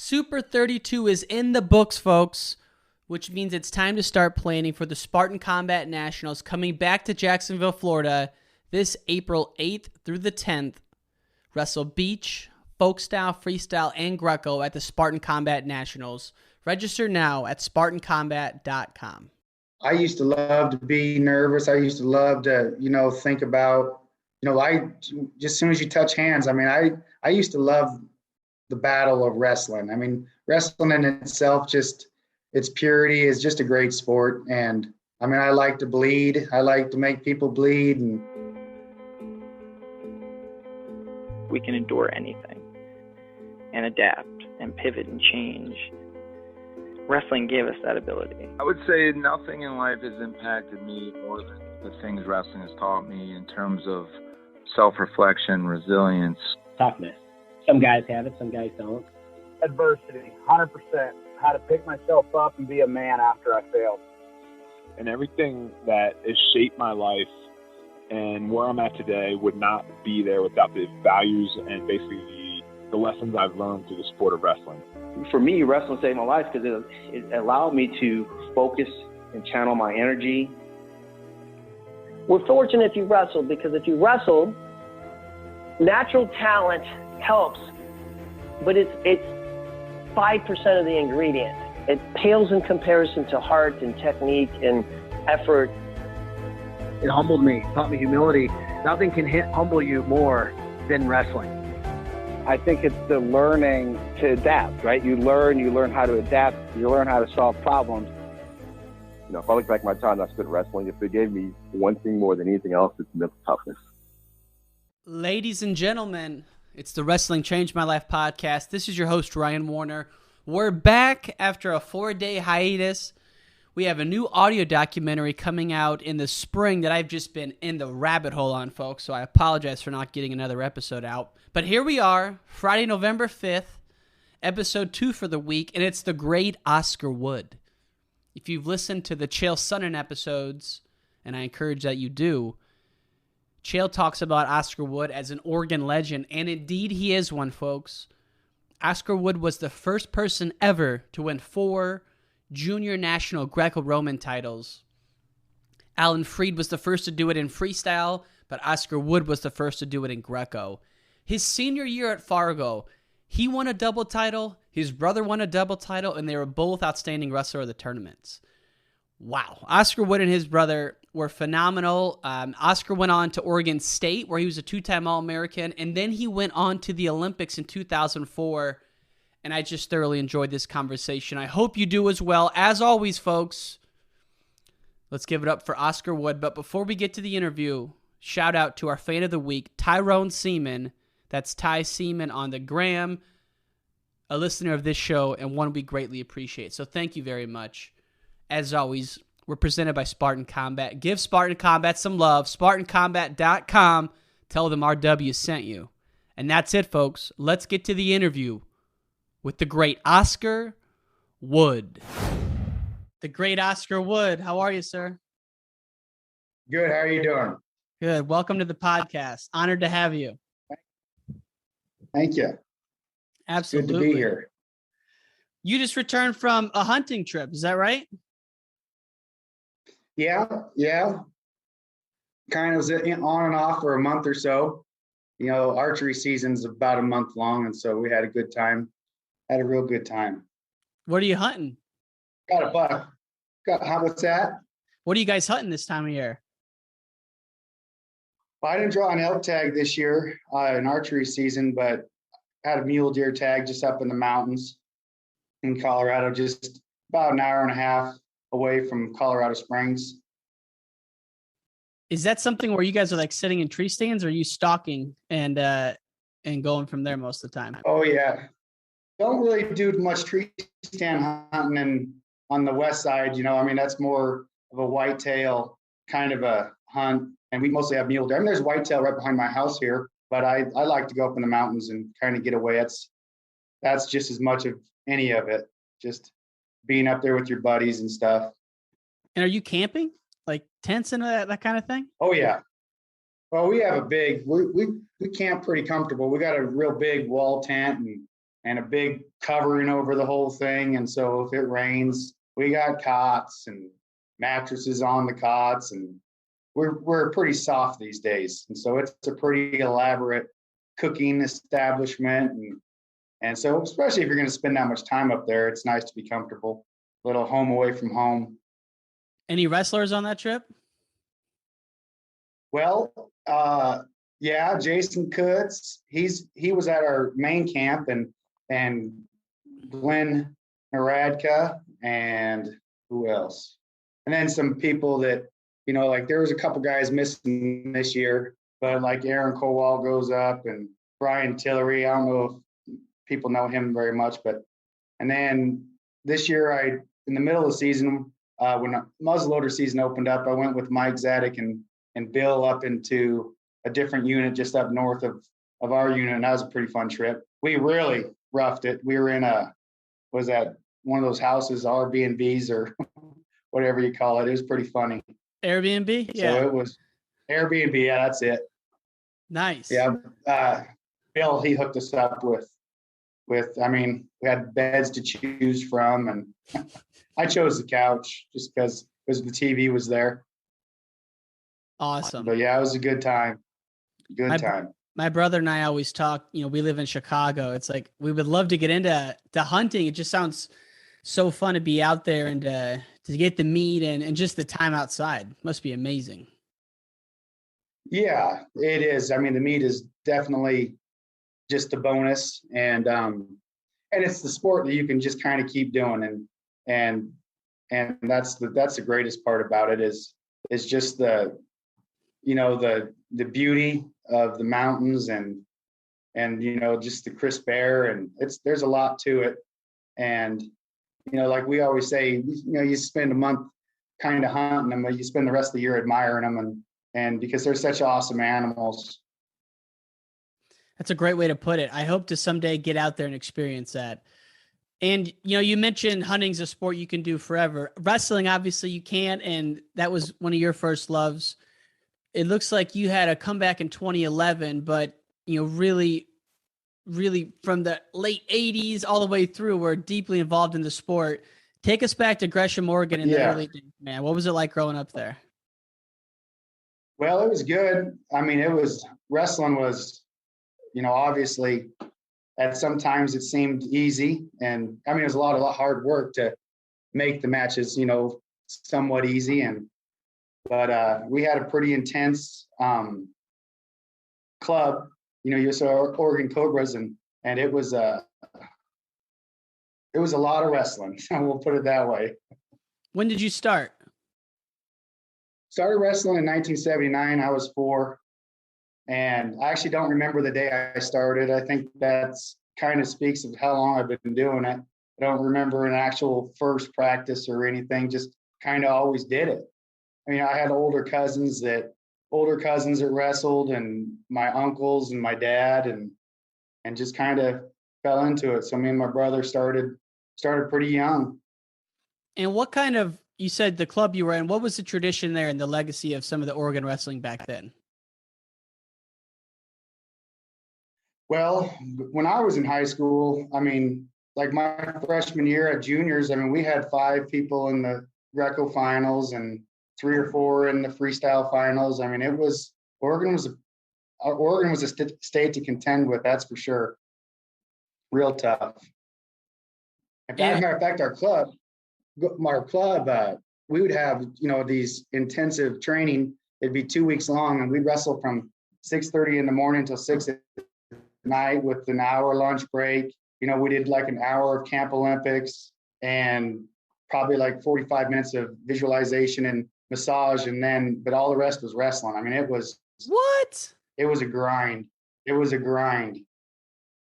Super 32 is in the books, folks, which means it's time to start planning for the Spartan Combat Nationals coming back to Jacksonville, Florida this April 8th through the 10th. Wrestle beach, folk style, freestyle, and Greco at the Spartan Combat Nationals. Register now at SpartanCombat.com. I used to love to be nervous. I used to love to, think about, just as soon as you touch hands, I used to love the battle of wrestling. Wrestling in itself, just its purity is just a great sport. And I like to bleed. I like to make people bleed. And we can endure anything and adapt and pivot and change. Wrestling gave us that ability. I would say nothing in life has impacted me more than the things wrestling has taught me in terms of self-reflection, resilience. Toughness. Some guys have it, some guys don't. Adversity, 100%. How to pick myself up and be a man after I failed. And everything that has shaped my life and where I'm at today would not be there without the values and basically the lessons I've learned through the sport of wrestling. For me, wrestling saved my life because it allowed me to focus and channel my energy. We're fortunate if you wrestled, because if you wrestled, natural talent helps, but it's 5% of the ingredient. It pales in comparison to heart and technique and effort. It humbled me, taught me humility. Nothing can humble you more than wrestling. I think it's the learning to adapt, right? You learn how to adapt, you learn how to solve problems. If I look back at my time I spent wrestling, if it gave me one thing more than anything else, it's mental toughness. Ladies and gentlemen, it's the Wrestling Changed My Life podcast. This is your host, Ryan Warner. We're back after a 4-day hiatus. We have a new audio documentary coming out in the spring that I've just been in the rabbit hole on, folks, so I apologize for not getting another episode out. But here we are, Friday, November 5th, episode 2 for the week, and it's the great Oscar Wood. If you've listened to the Chael Sonnen episodes, and I encourage that you do, Chael talks about Oscar Wood as an Oregon legend, and indeed he is one, folks. Oscar Wood was the first person ever to win 4 junior national Greco-Roman titles. Alan Freed was the first to do it in freestyle, but Oscar Wood was the first to do it in Greco. His senior year at Fargo, he won a double title, his brother won a double title, and they were both outstanding wrestler of the tournaments. Wow. Oscar Wood and his brother were phenomenal. Oscar went on to Oregon State, where he was a 2-time All-American, and then he went on to the Olympics in 2004, and I just thoroughly enjoyed this conversation. I hope you do as well. As always, folks, let's give it up for Oscar Wood. But before we get to the interview, shout out to our fan of the week, Tyrone Seaman. That's Ty Seaman on the gram, a listener of this show, and one we greatly appreciate. So thank you very much. As always, we're presented by Spartan Combat. Give Spartan Combat some love. SpartanCombat.com. Tell them RW sent you. And that's it, folks. Let's get to the interview with the great Oscar Wood. The great Oscar Wood. How are you, sir? good. How are you doing? Good. Welcome to the podcast. Honored to have you. Thank you. Absolutely. Good to be here. You just returned from a hunting trip. Is that right? Yeah. Kind of was on and off for a month or so. You know, archery season's about a month long, and so we had a good time. Had a real good time. What are you hunting? Got a buck. What's that? What are you guys hunting this time of year? Well, I didn't draw an elk tag this year in archery season, but had a mule deer tag just up in the mountains in Colorado, just about an hour and a half away from Colorado Springs. Is that something where you guys are like sitting in tree stands, or are you stalking and going from there most of the time? Oh yeah. Don't really do much tree stand hunting on the west side, you know. I mean, that's more of a whitetail kind of a hunt, and we mostly have mule deer. I mean, there's whitetail right behind my house here, but I like to go up in the mountains and kind of get away. That's just as much of any of it, just being up there with your buddies and stuff. And are you camping, like tents and that kind of thing? Oh yeah. Well, we have a big, we camp pretty comfortable. We got a real big wall tent, and a big covering over the whole thing. And so if it rains, we got cots and mattresses on the cots, and we're pretty soft these days. And so it's a pretty elaborate cooking establishment. And so, especially if you're going to spend that much time up there, it's nice to be comfortable. A little home away from home. Any wrestlers on that trip? Well, yeah, Jason Kutz. He was at our main camp, and Glenn Naradka, and who else? And then some people that, like there was a couple guys missing this year, but like Aaron Kowal goes up, and Brian Tillery. I don't know if people know him very much, and then this year in the middle of the season, when muzzleloader season opened up, I went with Mike Zadek and Bill up into a different unit just up north of our unit, and that was a pretty fun trip. We really roughed it. We were in one of those houses, Airbnbs or whatever you call it. It was pretty funny. Airbnb? Yeah. So it was Airbnb. Yeah, that's it. Nice. Yeah. Bill, he hooked us up with, we had beds to choose from, and I chose the couch just because the TV was there. Awesome. But yeah, it was a good time. My brother and I always talk, we live in Chicago. It's like, we would love to get into hunting. It just sounds so fun to be out there and to get the meat and just the time outside. Must be amazing. Yeah, it is. I mean, the meat is definitely just a bonus, and it's the sport that you can just kind of keep doing, and that's the greatest part about it is just the beauty of the mountains and just the crisp air, and there's a lot to it. And like we always say, you spend a month kind of hunting them, but you spend the rest of the year admiring them, and because they're such awesome animals. That's a great way to put it. I hope to someday get out there and experience that. And, you mentioned hunting's a sport you can do forever. Wrestling, obviously you can't, and that was one of your first loves. It looks like you had a comeback in 2011, but, really, really from the late 80s all the way through, we're deeply involved in the sport. Take us back to Gresham, Oregon in the early days, man. What was it like growing up there? Well, it was good. I mean, wrestling was, obviously at sometimes it seemed easy. And I mean, it was a lot of hard work to make the matches, somewhat easy. But we had a pretty intense club, you saw Oregon Cobras, and it was a lot of wrestling. We'll put it that way. When did you start? Started wrestling in 1979. I was 4. And I actually don't remember the day I started. I think that's kind of speaks of how long I've been doing it. I don't remember an actual first practice or anything, just kind of always did it. I mean, I had older cousins that wrestled, and my uncles and my dad, and just kind of fell into it. So me and my brother started pretty young. And what kind of, you said the club you were in, what was the tradition there and the legacy of some of the Oregon wrestling back then? Well, when I was in high school, I mean, like my freshman year at juniors, I mean, we had 5 people in the Greco finals and 3 or 4 in the freestyle finals. I mean, Oregon was a state to contend with, that's for sure. Real tough. As a matter of fact, our club, we would have, these intensive training. It'd be 2 weeks long, and we'd wrestle from 6:30 in the morning till 6 at night with an hour lunch break. We did like an hour of Camp Olympics and probably like 45 minutes of visualization and massage, but all the rest was wrestling. I mean, it was a grind.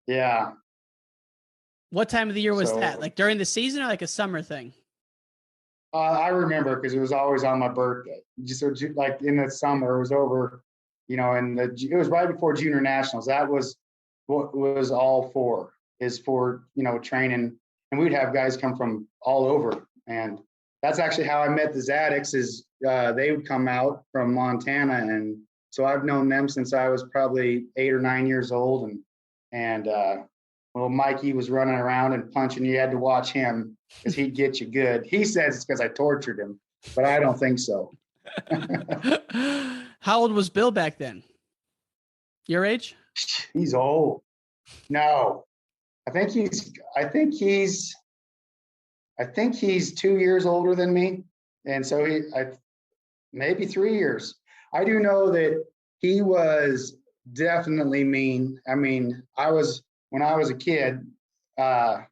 Yeah. What time of the year was that? Like during the season or like a summer thing? I remember because it was always on my birthday. Just like in the summer, it was over, and it was right before Junior Nationals. That was what was all for training. And we'd have guys come from all over. And that's actually how I met the Zadeks is they would come out from Montana. And so I've known them since I was probably 8 or 9 years old. And Well, Mikey was running around and punching. You had to watch him because he'd get you good. He says it's because I tortured him, but I don't think so. How old was Bill back then? Your age? He's old. No, I think he's 2 years older than me. And so maybe 3 years. I do know that he was definitely mean. I mean, when I was a kid, I'll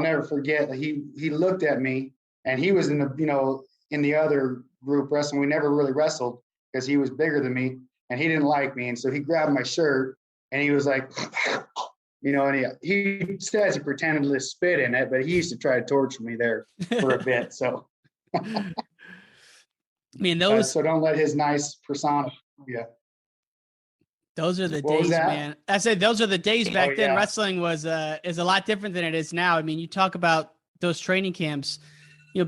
never forget. He looked at me, and he was in the other group wrestling. We never really wrestled because he was bigger than me, and he didn't like me. And so he grabbed my shirt, and he was like, and he says he pretended to spit in it, but he used to try to torture me there for a bit. So, I mean, those. So don't let his nice persona. Yeah. Those are the days, man. I said those are the days back then. Yeah. Wrestling is a lot different than it is now. I mean, you talk about those training camps,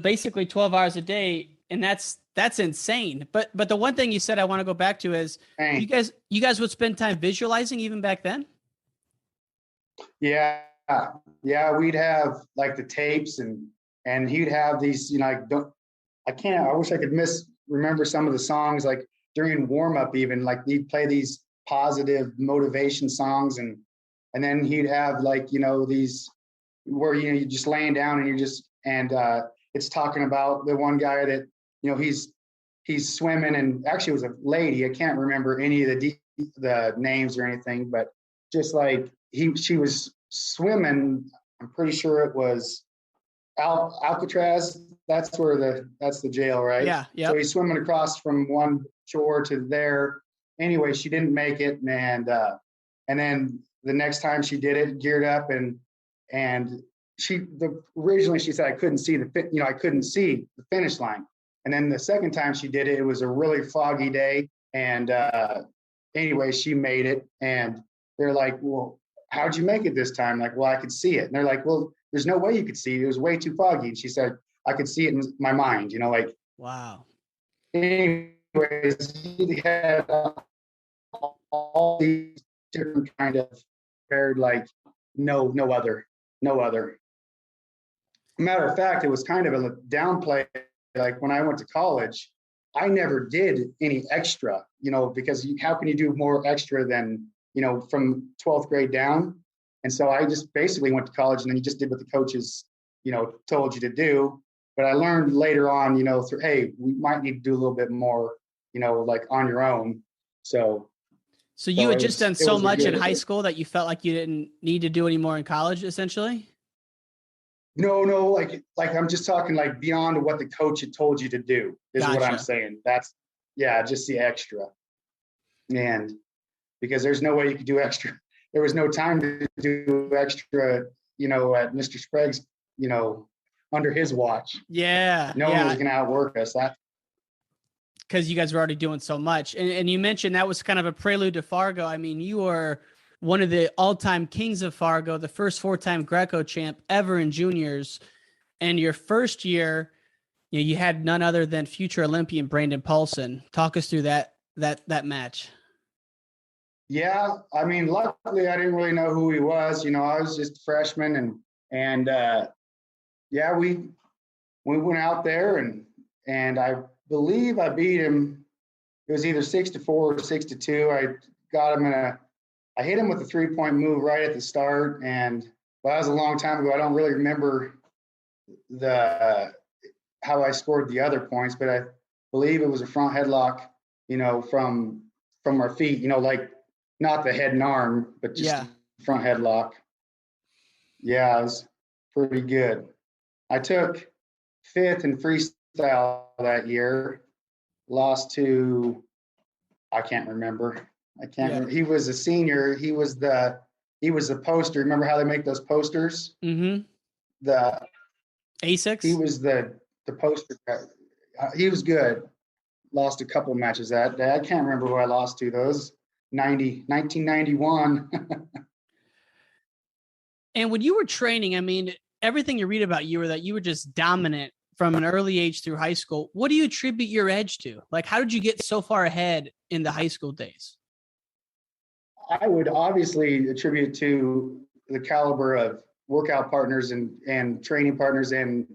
basically 12 hours a day, and that's insane. But the one thing you said I want to go back to is you guys would spend time visualizing even back then? Yeah. Yeah, we'd have like the tapes and he'd have these, I wish I could remember some of the songs, like during warm up, even like he'd play these positive motivation songs. And then he'd have like, these where, you're just laying down and it's talking about the one guy that, he's swimming, and actually it was a lady. I can't remember any of the names or anything, but just like she was swimming. I'm pretty sure it was Alcatraz. That's the jail, right? Yeah. So he's swimming across from one shore to there. Anyway, she didn't make it, and then the next time she did it, geared up, and originally she said I couldn't see I couldn't see the finish line, and then the second time she did it, it was a really foggy day, and anyway, she made it, and they're like, well, how'd you make it this time? Like, well, I could see it, and they're like, well, there's no way you could see it. It was way too foggy, and she said I could see it in my mind, like. Wow. Anyways, he had all these different kind of prepared, like no other. Matter of fact, it was kind of a downplay. Like when I went to college, I never did any extra, because how can you do more extra than, from 12th grade down? And so I just basically went to college, and then you just did what the coaches, told you to do. But I learned later on, hey, we might need to do a little bit more, like on your own. So you had just done so much in high school that you felt like you didn't need to do any more in college, essentially? No, like I'm just talking like beyond what the coach had told you to do is what I'm saying. That's, just the extra. And because there's no way you could do extra. There was no time to do extra, at Mr. Sprague's, under his watch. Yeah. No one was going to outwork us. Because you guys were already doing so much. And you mentioned that was kind of a prelude to Fargo. I mean, you were one of the all-time Kings of Fargo, the first 4-time Greco champ ever in juniors. And your first year, you had none other than future Olympian Brandon Paulson. Talk us through that match. Yeah, I mean, luckily I didn't really know who he was. I was just a freshman, and we went out there and I believe I beat him. It was either 6-4 or 6-2. I got him I hit him with a 3-point move right at the start, but that was a long time ago. I don't really remember how I scored the other points, but I believe it was a front headlock, from our feet, like not the head and arm, but just the front headlock. Yeah, it was pretty good. I took 5th in freestyle that year, lost to, I can't remember. He was a senior. He was the poster. Remember how they make those posters? Mm-hmm. The A6? He was the poster guy. He was good. Lost a couple matches that day. I can't remember who I lost to. Those 1991. And when you were training, I mean, everything you read about you that you were just dominant from an early age through high school. What do you attribute your edge to? Like, how did you get so far ahead in the high school days? I would obviously attribute to the caliber of workout partners and training partners and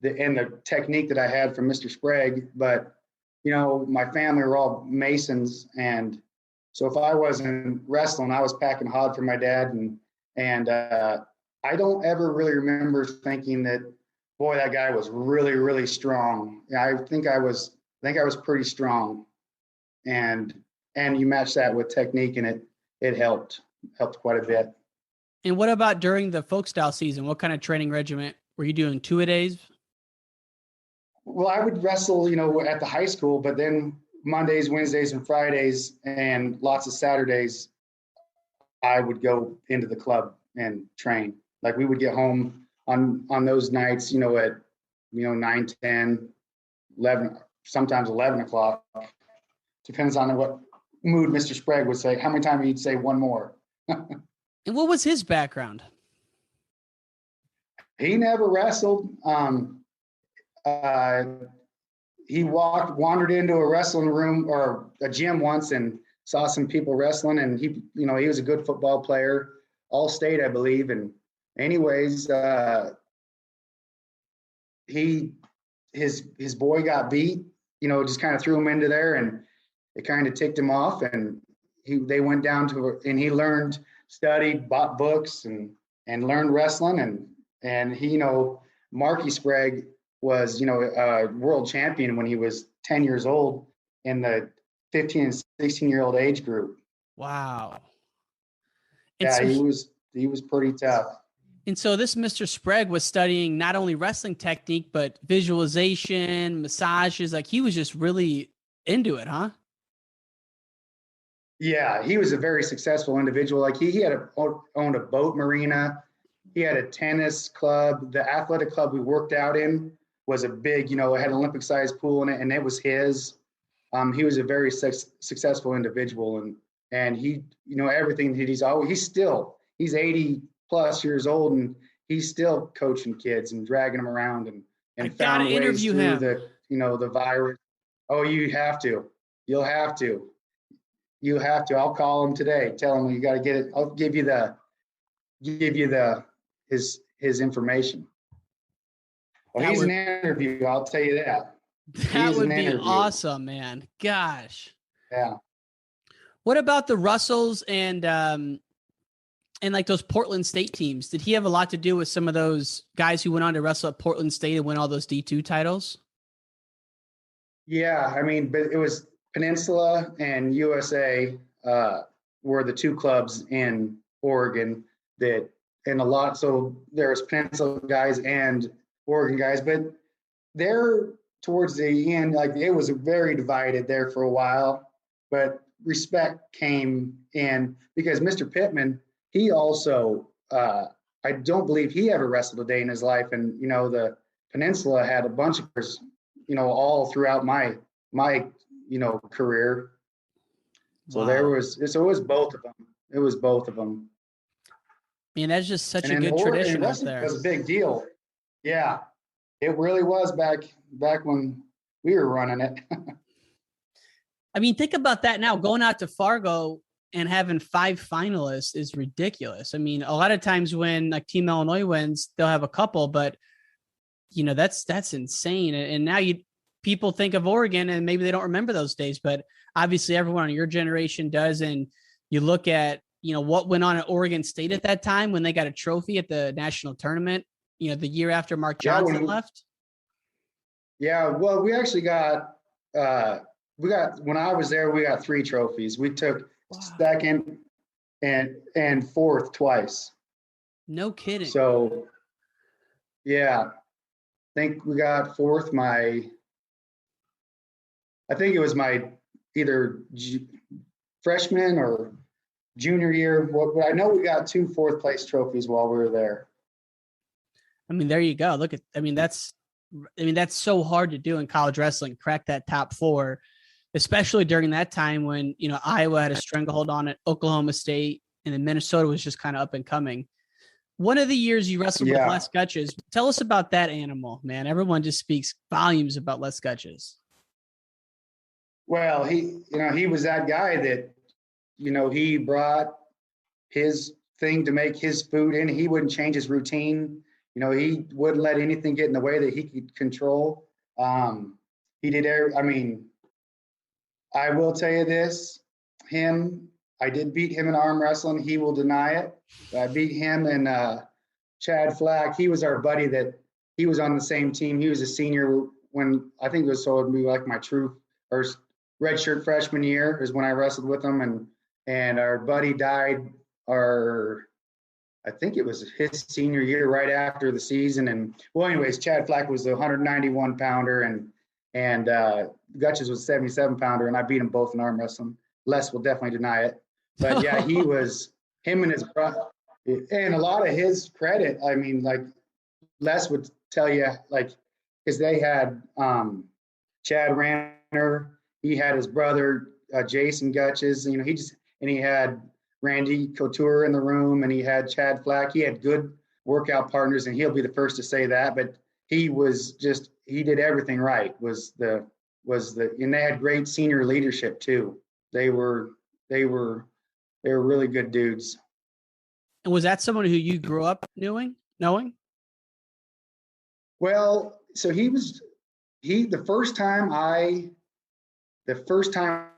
the technique that I had from Mr. Sprague. But, you know, my family were all Masons. And so if I wasn't wrestling, I was packing hod for my dad. And I don't ever really remember thinking that, boy, that guy was really, really strong. I think I was pretty strong. And you match that with technique, and it helped quite a bit. And what about during the folk style season? What kind of training regimen were you doing? 2-a-days? Well, I would wrestle, you know, at the high school, but then Mondays, Wednesdays, and Fridays, and lots of Saturdays, I would go into the club and train. Like, we would get home on those nights, you know, at, you know, 9, 10, 11, sometimes 11 o'clock. Depends on what mood Mr. Sprague would say. How many times he'd say one more. And what was his background? He never wrestled. He wandered into a wrestling room or a gym once and saw some people wrestling, and he was a good football player, all state, I believe. And anyways, his boy got beat, you know, just kind of threw him into there, and it kind of ticked him off. And they went down and he learned, studied, bought books, and learned wrestling. And he, you know, Marky Sprague was, you know, a world champion when he was 10 years old in the 15 and 16-year-old age group. Wow. Yeah, he was pretty tough. And so this Mr. Sprague was studying not only wrestling technique, but visualization, massages. Like, he was just really into it, huh? Yeah, he was a very successful individual. Like, he owned a boat marina. He had a tennis club. The athletic club we worked out in was a big, you know, it had an Olympic-sized pool in it, and it was his. He was a very successful individual, and he, you know, everything that he's 80 plus years old, and he's still coaching kids and dragging them around and found ways through the virus. Oh, you have to. You'll have to. You have to. I'll call him today. Tell him you got to get it. I'll give you his information. Well, he's an interview. I'll tell you that. That would be awesome, man. Gosh. Yeah. What about the Russells and like those Portland State teams? Did he have a lot to do with some of those guys who went on to wrestle at Portland State and win all those D2 titles? Yeah, I mean, but it was Peninsula and USA were the two clubs in Oregon so there's Peninsula guys and Oregon guys, but they're towards the end, like, it was very divided there for a while, but respect came in because Mr. Pittman, he also, I don't believe he ever wrestled a day in his life. And, you know, the Peninsula had a bunch of, you know, all throughout my, you know, career. So wow. it was both of them. It was both of them. I mean, that's just such a good tradition out there. It was a big deal. Yeah, it really was back when we were running it. I mean, think about that now. Going out to Fargo and having 5 finalists is ridiculous. I mean, a lot of times when like Team Illinois wins, they'll have a couple, but you know, that's insane. And now people think of Oregon and maybe they don't remember those days, but obviously everyone in your generation does. And you look at, you know, what went on at Oregon State at that time when they got a trophy at the national tournament, you know, the year after Mark Johnson left. Yeah. Well, we actually got, when I was there, we got 3 trophies. We took second and fourth twice. No kidding. So, yeah, I think we got fourth. I think it was my either freshman or junior year. But I know we got 2 fourth place trophies while we were there. I mean, there you go. That's so hard to do in college wrestling, crack that top 4, especially during that time when, you know, Iowa had a stranglehold on it, Oklahoma State, and then Minnesota was just kind of up and coming. One of the years you wrestled with Les Gutches. Tell us about that animal, man. Everyone just speaks volumes about Les Gutches. Well, he was that guy that, you know, he brought his thing to make his food in. He wouldn't change his routine. You know, he wouldn't let anything get in the way that he could control. He did I mean, I will tell you this, I did beat him in arm wrestling. He will deny it. I beat him and Chad Flack. He was our buddy that he was on the same team. He was a senior when I think it was so it'd be like my true or redshirt freshman year is when I wrestled with him, and our buddy died I think it was his senior year right after the season. And well, anyways, Chad Flack was the 191 pounder and Gutches was 77 pounder, and I beat them both in arm wrestling. Les will definitely deny it. But yeah, he was him and his brother. And a lot of his credit, I mean, like Les would tell you, like, because they had Chad Ranner, he had his brother Jason Gutches, you know, he had Randy Couture in the room, and he had Chad Flack. He had good workout partners, and he'll be the first to say that. But he did everything right. And they had great senior leadership too. They were really good dudes. And was that someone who you grew up knowing? Well, so the first time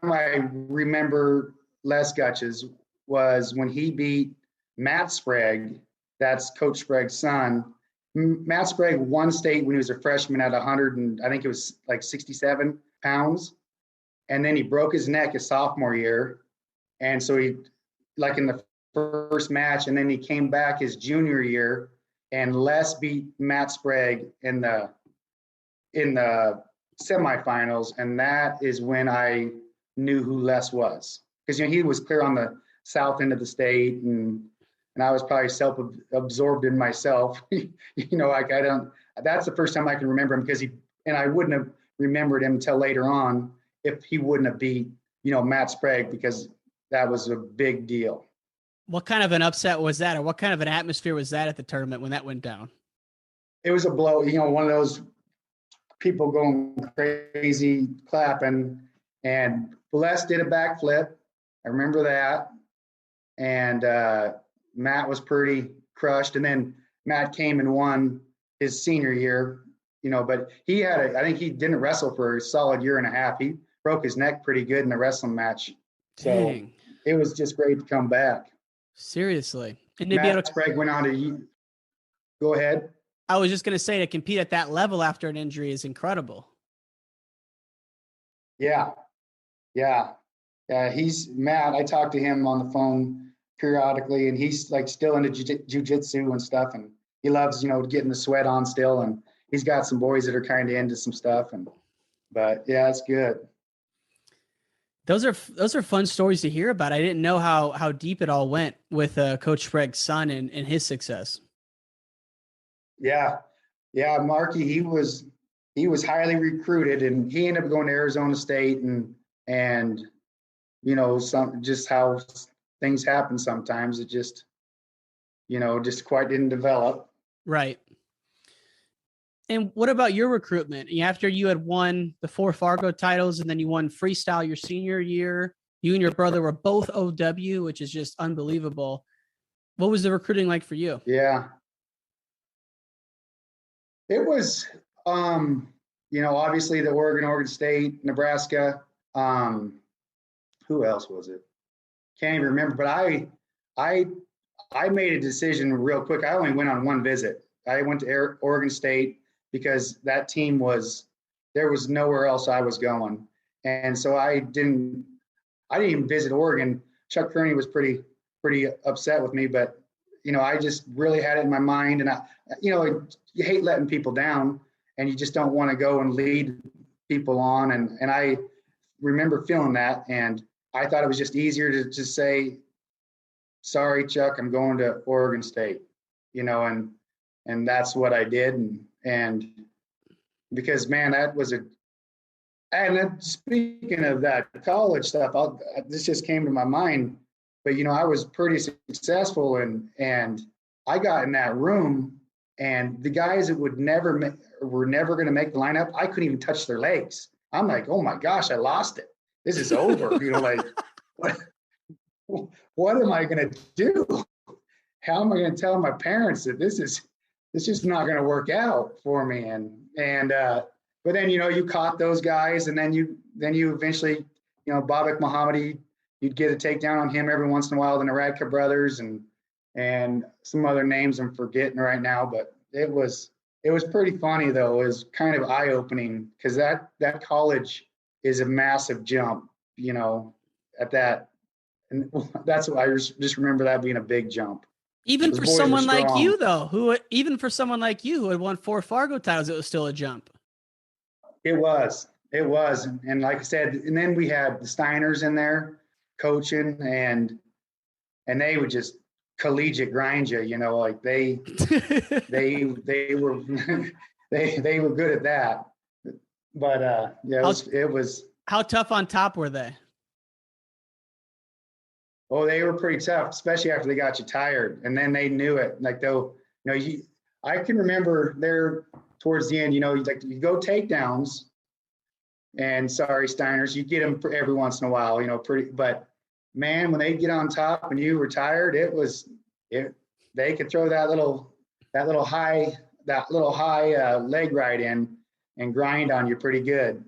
I remember Les Gutches was when he beat Matt Sprague. That's Coach Sprague's son. Matt Sprague won state when he was a freshman at 100 and I think it was like 67 pounds. And then he broke his neck his sophomore year. And so he, like in the first match, and then he came back his junior year, and Les beat Matt Sprague in the semifinals. And that is when I knew who Les was. Because, you know, he was clear on the south end of the state, and I was probably self-absorbed in myself. You know, like that's the first time I can remember him, and I wouldn't have remembered him until later on if he wouldn't have beat, you know, Matt Sprague, because that was a big deal. What kind of an upset was that, or what kind of an atmosphere was that at the tournament when that went down? It was a blow, you know, one of those people going crazy, clapping, and Les did a backflip. I remember that. And Matt was pretty crushed. And then Matt came and won his senior year, you know, but I think he didn't wrestle for a solid year and a half. He broke his neck pretty good in the wrestling match. Dang. So it was just great to come back. Seriously. And Matt Sprague went on to go ahead. I was just going to say, to compete at that level after an injury is incredible. Yeah. He's Matt. I talk to him on the phone periodically, and he's like still into jiu-jitsu and stuff, and he loves, you know, getting the sweat on still, and he's got some boys that are kind of into some stuff, but yeah, it's good. Those are fun stories to hear about. I didn't know how deep it all went with Coach Sprague's son and his success. Yeah, Marky, he was highly recruited, and he ended up going to Arizona State, and you know, just how things happen sometimes. It just, you know, just quite didn't develop. Right. And what about your recruitment? After you had won the 4 Fargo titles and then you won Freestyle your senior year, you and your brother were both OW, which is just unbelievable. What was the recruiting like for you? Yeah. It was, you know, obviously the Oregon State, Nebraska. Who else was it? Can't even remember, but I made a decision real quick. I only went on one visit. I went to Oregon State because that team there was nowhere else I was going. And so I didn't even visit Oregon. Chuck Kearney was pretty upset with me, but you know, I just really had it in my mind, and you hate letting people down, and you just don't want to go and lead people on. And I remember feeling that, and I thought it was just easier to just say, sorry, Chuck, I'm going to Oregon State, you know, and that's what I did. And because, man, and then speaking of that college stuff, this just came to my mind, but, you know, I was pretty successful, and I got in that room, and the guys that were never going to make the lineup, I couldn't even touch their legs. I'm like, oh my gosh, I lost it. This is over. You know, like, what am I going to do? how am I going to tell my parents that this is not going to work out for me? But then, you caught those guys, and then you eventually, Babak Muhammadi, you'd get a takedown on him every once in a while, the Naradka brothers and some other names I'm forgetting right now, but it was pretty funny though. It was kind of eye-opening because that college is a massive jump, at that. And that's what I just remember, that being a big jump. Even for someone like you, though, who had won 4 Fargo titles, it was still a jump. It was. And like I said, and then we had the Steiners in there coaching, and they would just collegiate grind you, like they were they were good at that. But it was. How tough on top were they? Oh, they were pretty tough, especially after they got you tired, and then they knew it. Like I can remember there towards the end, you go takedowns, and sorry, Steiners, you get them for every once in a while, but man, when they get on top and you were tired, they could throw that little high leg right in and grind on you pretty good.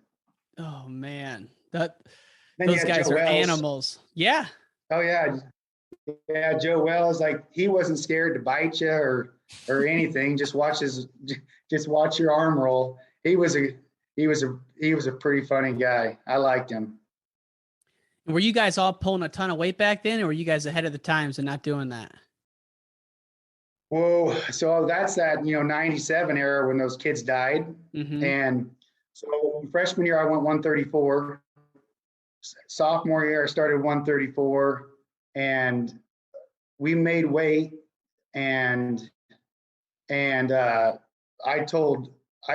Oh man, those guys are animals. Yeah. Oh yeah. Yeah. Joe Wells, like, he wasn't scared to bite you or anything. Just watch your arm roll. He was a pretty funny guy. I liked him. Were you guys all pulling a ton of weight back then, or were you guys ahead of the times and not doing that? Whoa. So that's that, 97 era when those kids died. Mm-hmm. And so freshman year, I went 134. Sophomore year, I started 134, and we made weight. And I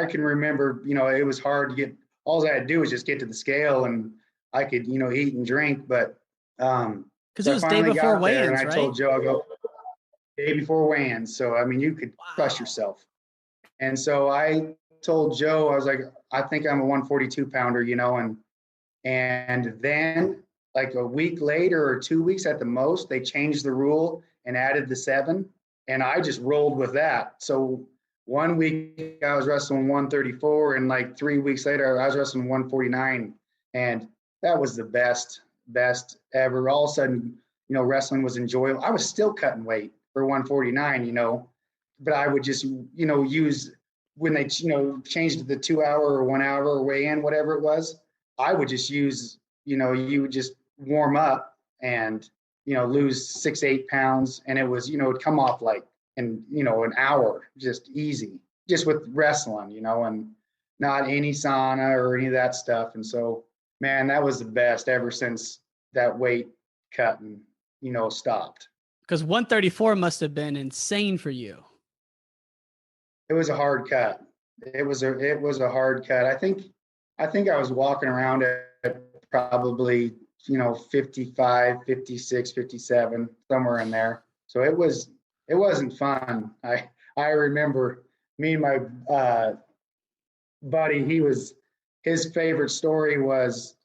can remember, it was hard to get, all I had to do was just get to the scale, and I could, eat and drink, but, because it was day before weigh-ins, right? And I told Joe, I go, day before weigh-ins. So, I mean, you could crush yourself. And so I told Joe, I was like, I think I'm a 142 pounder, and then like a week later or 2 weeks at the most, they changed the rule and added the 7. And I just rolled with that. So 1 week I was wrestling 134, and like 3 weeks later I was wrestling 149. And that was the best ever. All of a sudden, wrestling was enjoyable. I was still cutting weight for 149, but I would just, use, when they, changed the 2 hour or 1 hour weigh in, whatever it was, I would just use, you would just warm up and, lose 6-8 pounds. And it was, it'd come off like in, an hour, just easy, just with wrestling, and not any sauna or any of that stuff. And so, man, that was the best ever since that weight cutting, stopped. Because 134 must have been insane for you. It was a hard cut. It was a hard cut. I think I was walking around at probably, 55, 56, 57, somewhere in there. So it wasn't fun. I remember me and my buddy, his favorite story was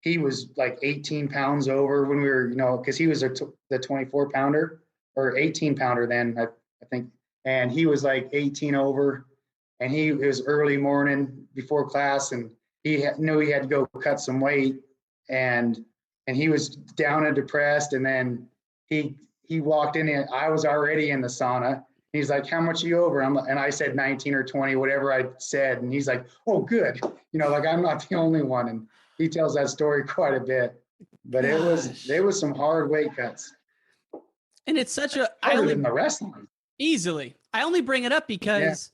he was like 18 pounds over when we were, because he was the 24 pounder or 18 pounder then, I think. And he was like 18 over, and it was early morning before class, and he knew he had to go cut some weight, and he was down and depressed. And then he walked in, and I was already in the sauna. He's like, "How much are you over?" And I said 19 or 20, whatever I said. And he's like, "Oh, good. Like I'm not the only one." And he tells that story quite a bit, but it was some hard weight cuts. And it's such a, harder than the wrestling. Easily. I only bring it up because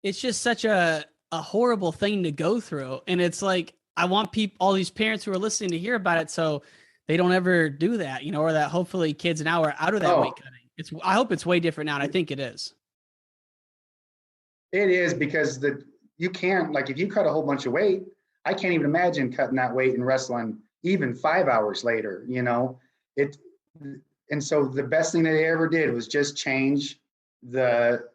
it's just such a horrible thing to go through. And it's like, I want all these parents who are listening to hear about it so they don't ever do that, or that hopefully kids now are out of that weight cutting. I hope it's way different now, and I think it is. It is, because you can't, like, if you cut a whole bunch of weight, I can't even imagine cutting that weight and wrestling even 5 hours later, And so the best thing that they ever did was just change the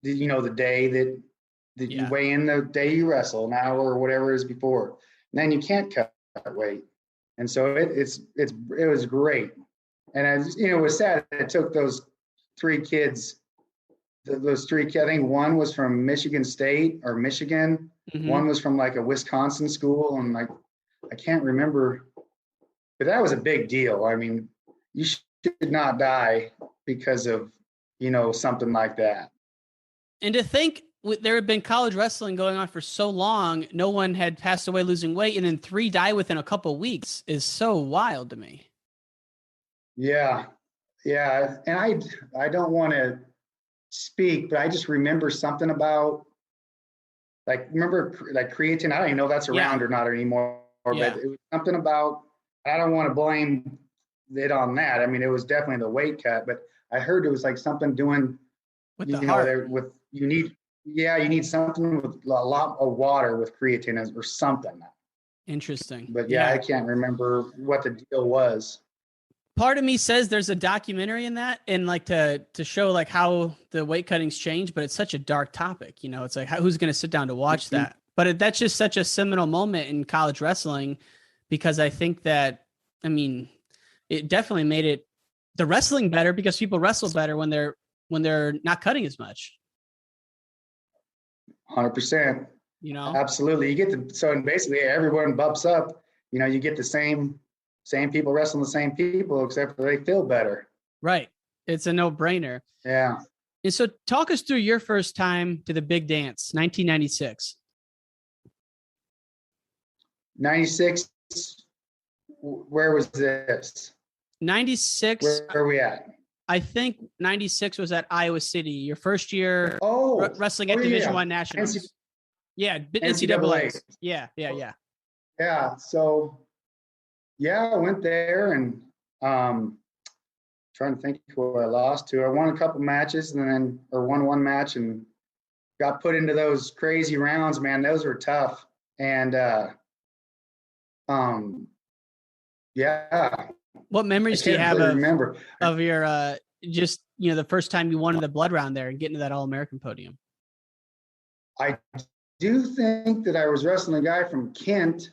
day that you weigh in, the day you wrestle, an hour or whatever it is before. And then you can't cut weight. And so it was great. And it was sad it took those three kids. Those three kids, I think one was from Michigan State or Michigan. Mm-hmm. One was from like a Wisconsin school, and like I can't remember, but that was a big deal. I mean, you should not die because of, something like that. And to think there had been college wrestling going on for so long, no one had passed away losing weight, and then 3 die within a couple of weeks is so wild to me. Yeah. And I don't want to speak, but I just remember something about remember creatine. I don't even know if that's around or not anymore, but it was something about, I don't want to blame it on that. I mean, it was definitely the weight cut, but I heard it was like something doing with the heart. You need something with a lot of water with creatine or something. Interesting. But I can't remember what the deal was. Part of me says there's a documentary in that, and like to show like how the weight cutting's changed, but it's such a dark topic. It's like who's going to sit down to watch that? But that's just such a seminal moment in college wrestling, because I think that, I mean, it definitely made the wrestling better, because people wrestle better when they're not cutting as much. 100%. Absolutely. You get so basically everyone bumps up. You get the same people wrestling the same people, except for they feel better. Right. It's a no-brainer. Yeah. And so talk us through your first time to the big dance, 1996. 96. Where was this? 96. Where are we at? I think 96 was at Iowa City, your first year wrestling at Division I Nationals. NCAA. Yeah. Yeah. So, I went there and trying to think who I lost to. I won a couple matches won one match and got put into those crazy rounds, man. Those were tough. And what memories do you have of your just the first time you won the blood round there and getting to that All-American podium? I do think that I was wrestling a guy from Kent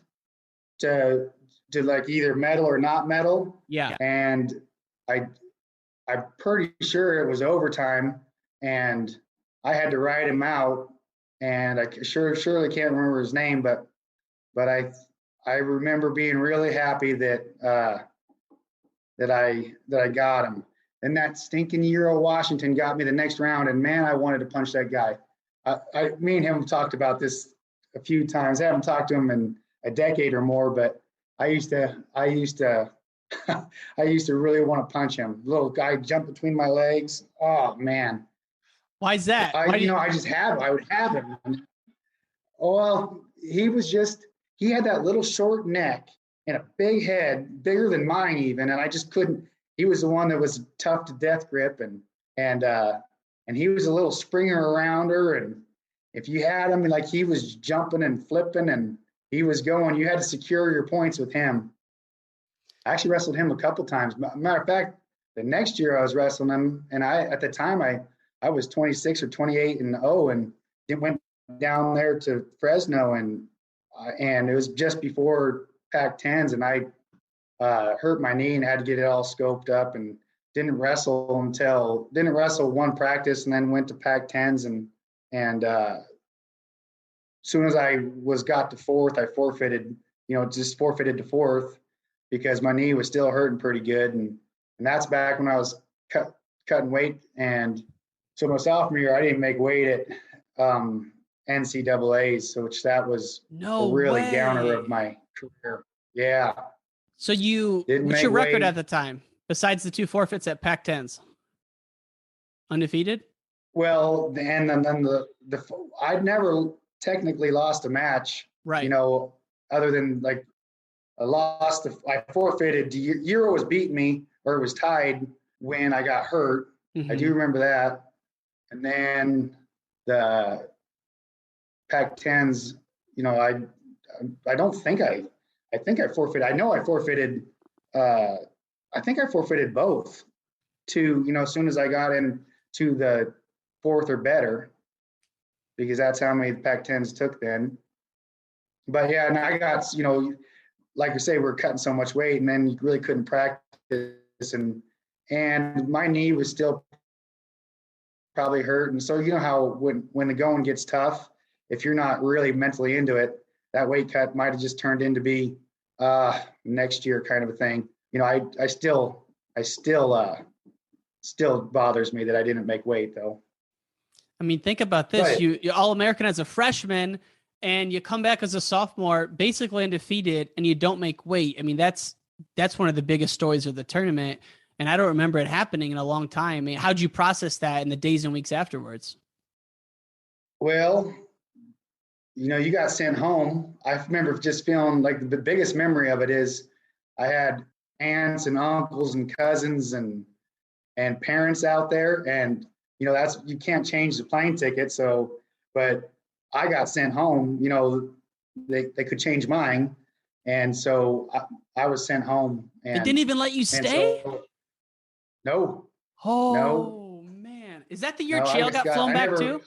to like either medal or not medal. Yeah. And I'm pretty sure it was overtime, and I had to ride him out, and I surely can't remember his name, but I remember being really happy that I got him. And that stinking Euro Washington got me the next round, and man, I wanted to punch that guy. Me and him talked about this a few times. I haven't talked to him in a decade or more, but I used to really want to punch him. Little guy jumped between my legs. Oh man. Why is that? I would have him. Oh, well, he had that little short neck and a big head, bigger than mine even, and I just couldn't. He was the one that was tough to death grip, and he was a little springer arounder, and if you had him, like, he was jumping and flipping, and he was going. You had to secure your points with him. I actually wrestled him a couple times. Matter of fact, the next year I was wrestling him, and at the time I was 26 or 28-0, and it went down there to Fresno, and it was just before Pac-10s, and I hurt my knee and had to get it all scoped up, and didn't wrestle one practice, and then went to Pac-10s, and as soon as I got to fourth, I forfeited, just forfeited to fourth because my knee was still hurting pretty good, and that's back when I was cutting weight, and so my sophomore year I didn't make weight at NCAAs, so that was a really downer of my career. Yeah. So what's your record at the time, besides the 2 forfeits at Pac-10s? Undefeated? Well, and then I'd never technically lost a match, right? Other than like I forfeited. Euro was beating me, or it was tied when I got hurt. Mm-hmm. I do remember that. And then the Pac-10s, I don't think I think I forfeited. I know I forfeited. I think I forfeited both to, as soon as I got into the fourth or better, because that's how many Pac-10s took then. But yeah, and I got, like I say, we're cutting so much weight, and then you really couldn't practice, and my knee was still probably hurt. And so, you know how when the going gets tough, if you're not really mentally into it, that weight cut might have just turned into be next year kind of a thing. You know, I still bothers me that I didn't make weight though. I mean, think about this. Right. You're All-American as a freshman, and you come back as a sophomore, basically undefeated, and you don't make weight. I mean, that's one of the biggest stories of the tournament, and I don't remember it happening in a long time. I mean, how'd you process that in the days and weeks afterwards? Well, you know, you got sent home. I remember just feeling like the biggest memory of it is I had aunts and uncles and cousins and parents out there, and you know, you can't change the plane ticket. So, but I got sent home, you know, they could change mine. And so I was sent home. And they didn't even let you stay? So, no. Oh, no. Man. Is that the year Chael got flown back too?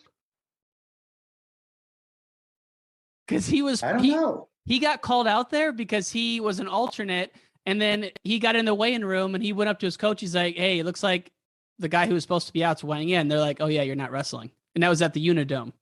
Because I don't know. He got called out there because he was an alternate. And then he got in the weigh-in room and he went up to his coach. He's like, hey, it looks like the guy who was supposed to be out's weighing in. They're like, oh yeah, you're not wrestling. And that was at the Unidome.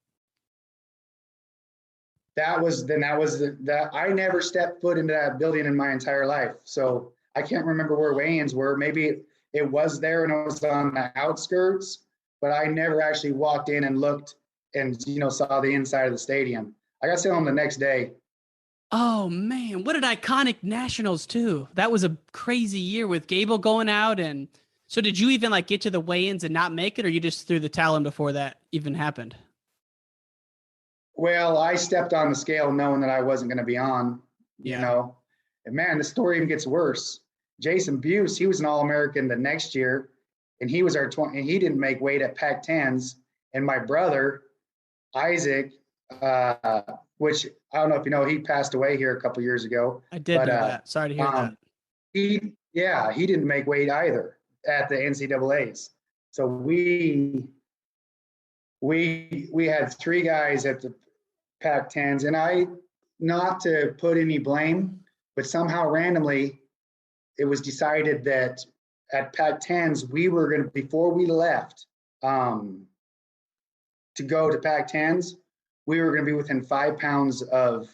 I never stepped foot into that building in my entire life. So I can't remember where weigh-ins were. Maybe it was there and it was on the outskirts, but I never actually walked in and looked and, you know, saw the inside of the stadium. I got sent home the next day. Oh man, what an iconic Nationals too. That was a crazy year with Gable going out. And so did you even like get to the weigh-ins and not make it, or you just threw the towel in before that even happened? Well, I stepped on the scale knowing that I wasn't going to be on, you know, and man, the story even gets worse. Jason Buse, he was an All-American the next year, and he was and he didn't make weight at Pac-10s. And my brother, Isaac, which I don't know if you know, he passed away here a couple years ago. I did know that. Sorry to hear that. He didn't make weight either at the NCAAs. So we had three guys at the Pac-10s, and not to put any blame, but somehow randomly it was decided that at Pac-10s we were going to, before we left to go to Pac-10s, we were going to be within 5 pounds of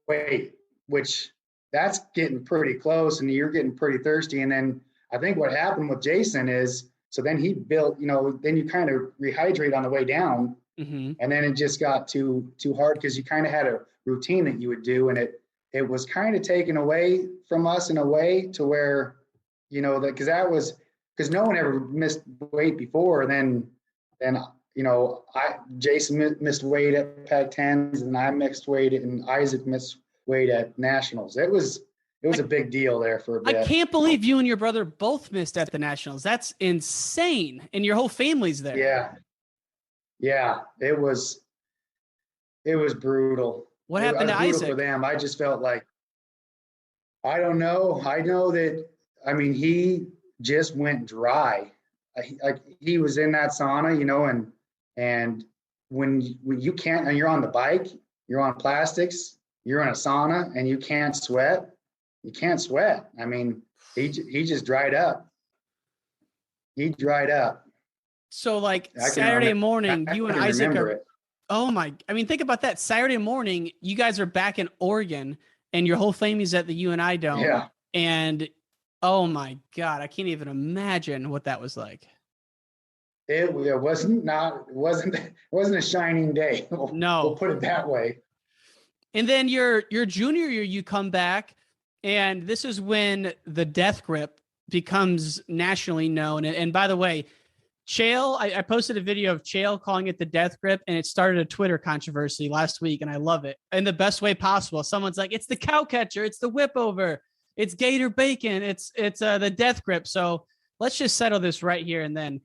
weight, which that's getting pretty close, and you're getting pretty thirsty. And then I think what happened with Jason is, so then he built, you know, then you kind of rehydrate on the way down, and then it just got too hard because you kind of had a routine that you would do, and it was kind of taken away from us in a way to where, you know, because no one ever missed weight before. And then you know, Jason missed weight at Pac-10s, and I missed weight, and Isaac missed weight at Nationals. It was a big deal there for a bit. I can't believe you and your brother both missed at the Nationals. That's insane. And your whole family's there. Yeah. It was brutal. What happened to Isaac? For them. I just felt like, I don't know. I know that, I mean, he just went dry. Like he was in that sauna, you know, and when you can't, and you're on the bike, you're on plastics, you're in a sauna, and you can't sweat. You can't sweat. I mean, he just dried up. He dried up. So like Saturday morning, you and Isaac are, I mean, think about that. Saturday morning, you guys are back in Oregon and your whole family's at the UNI Dome. Yeah. And oh my God, I can't even imagine what that was like. It wasn't a shining day. No. We'll put it that way. And then your junior year, you come back, and this is when the death grip becomes nationally known. And by the way, Chael, I posted a video of Chael calling it the death grip, and it started a Twitter controversy last week, and I love it in the best way possible. Someone's like, it's the cow catcher, it's the whip over, it's Gator Bacon, it's the death grip. So let's just settle this right here and then.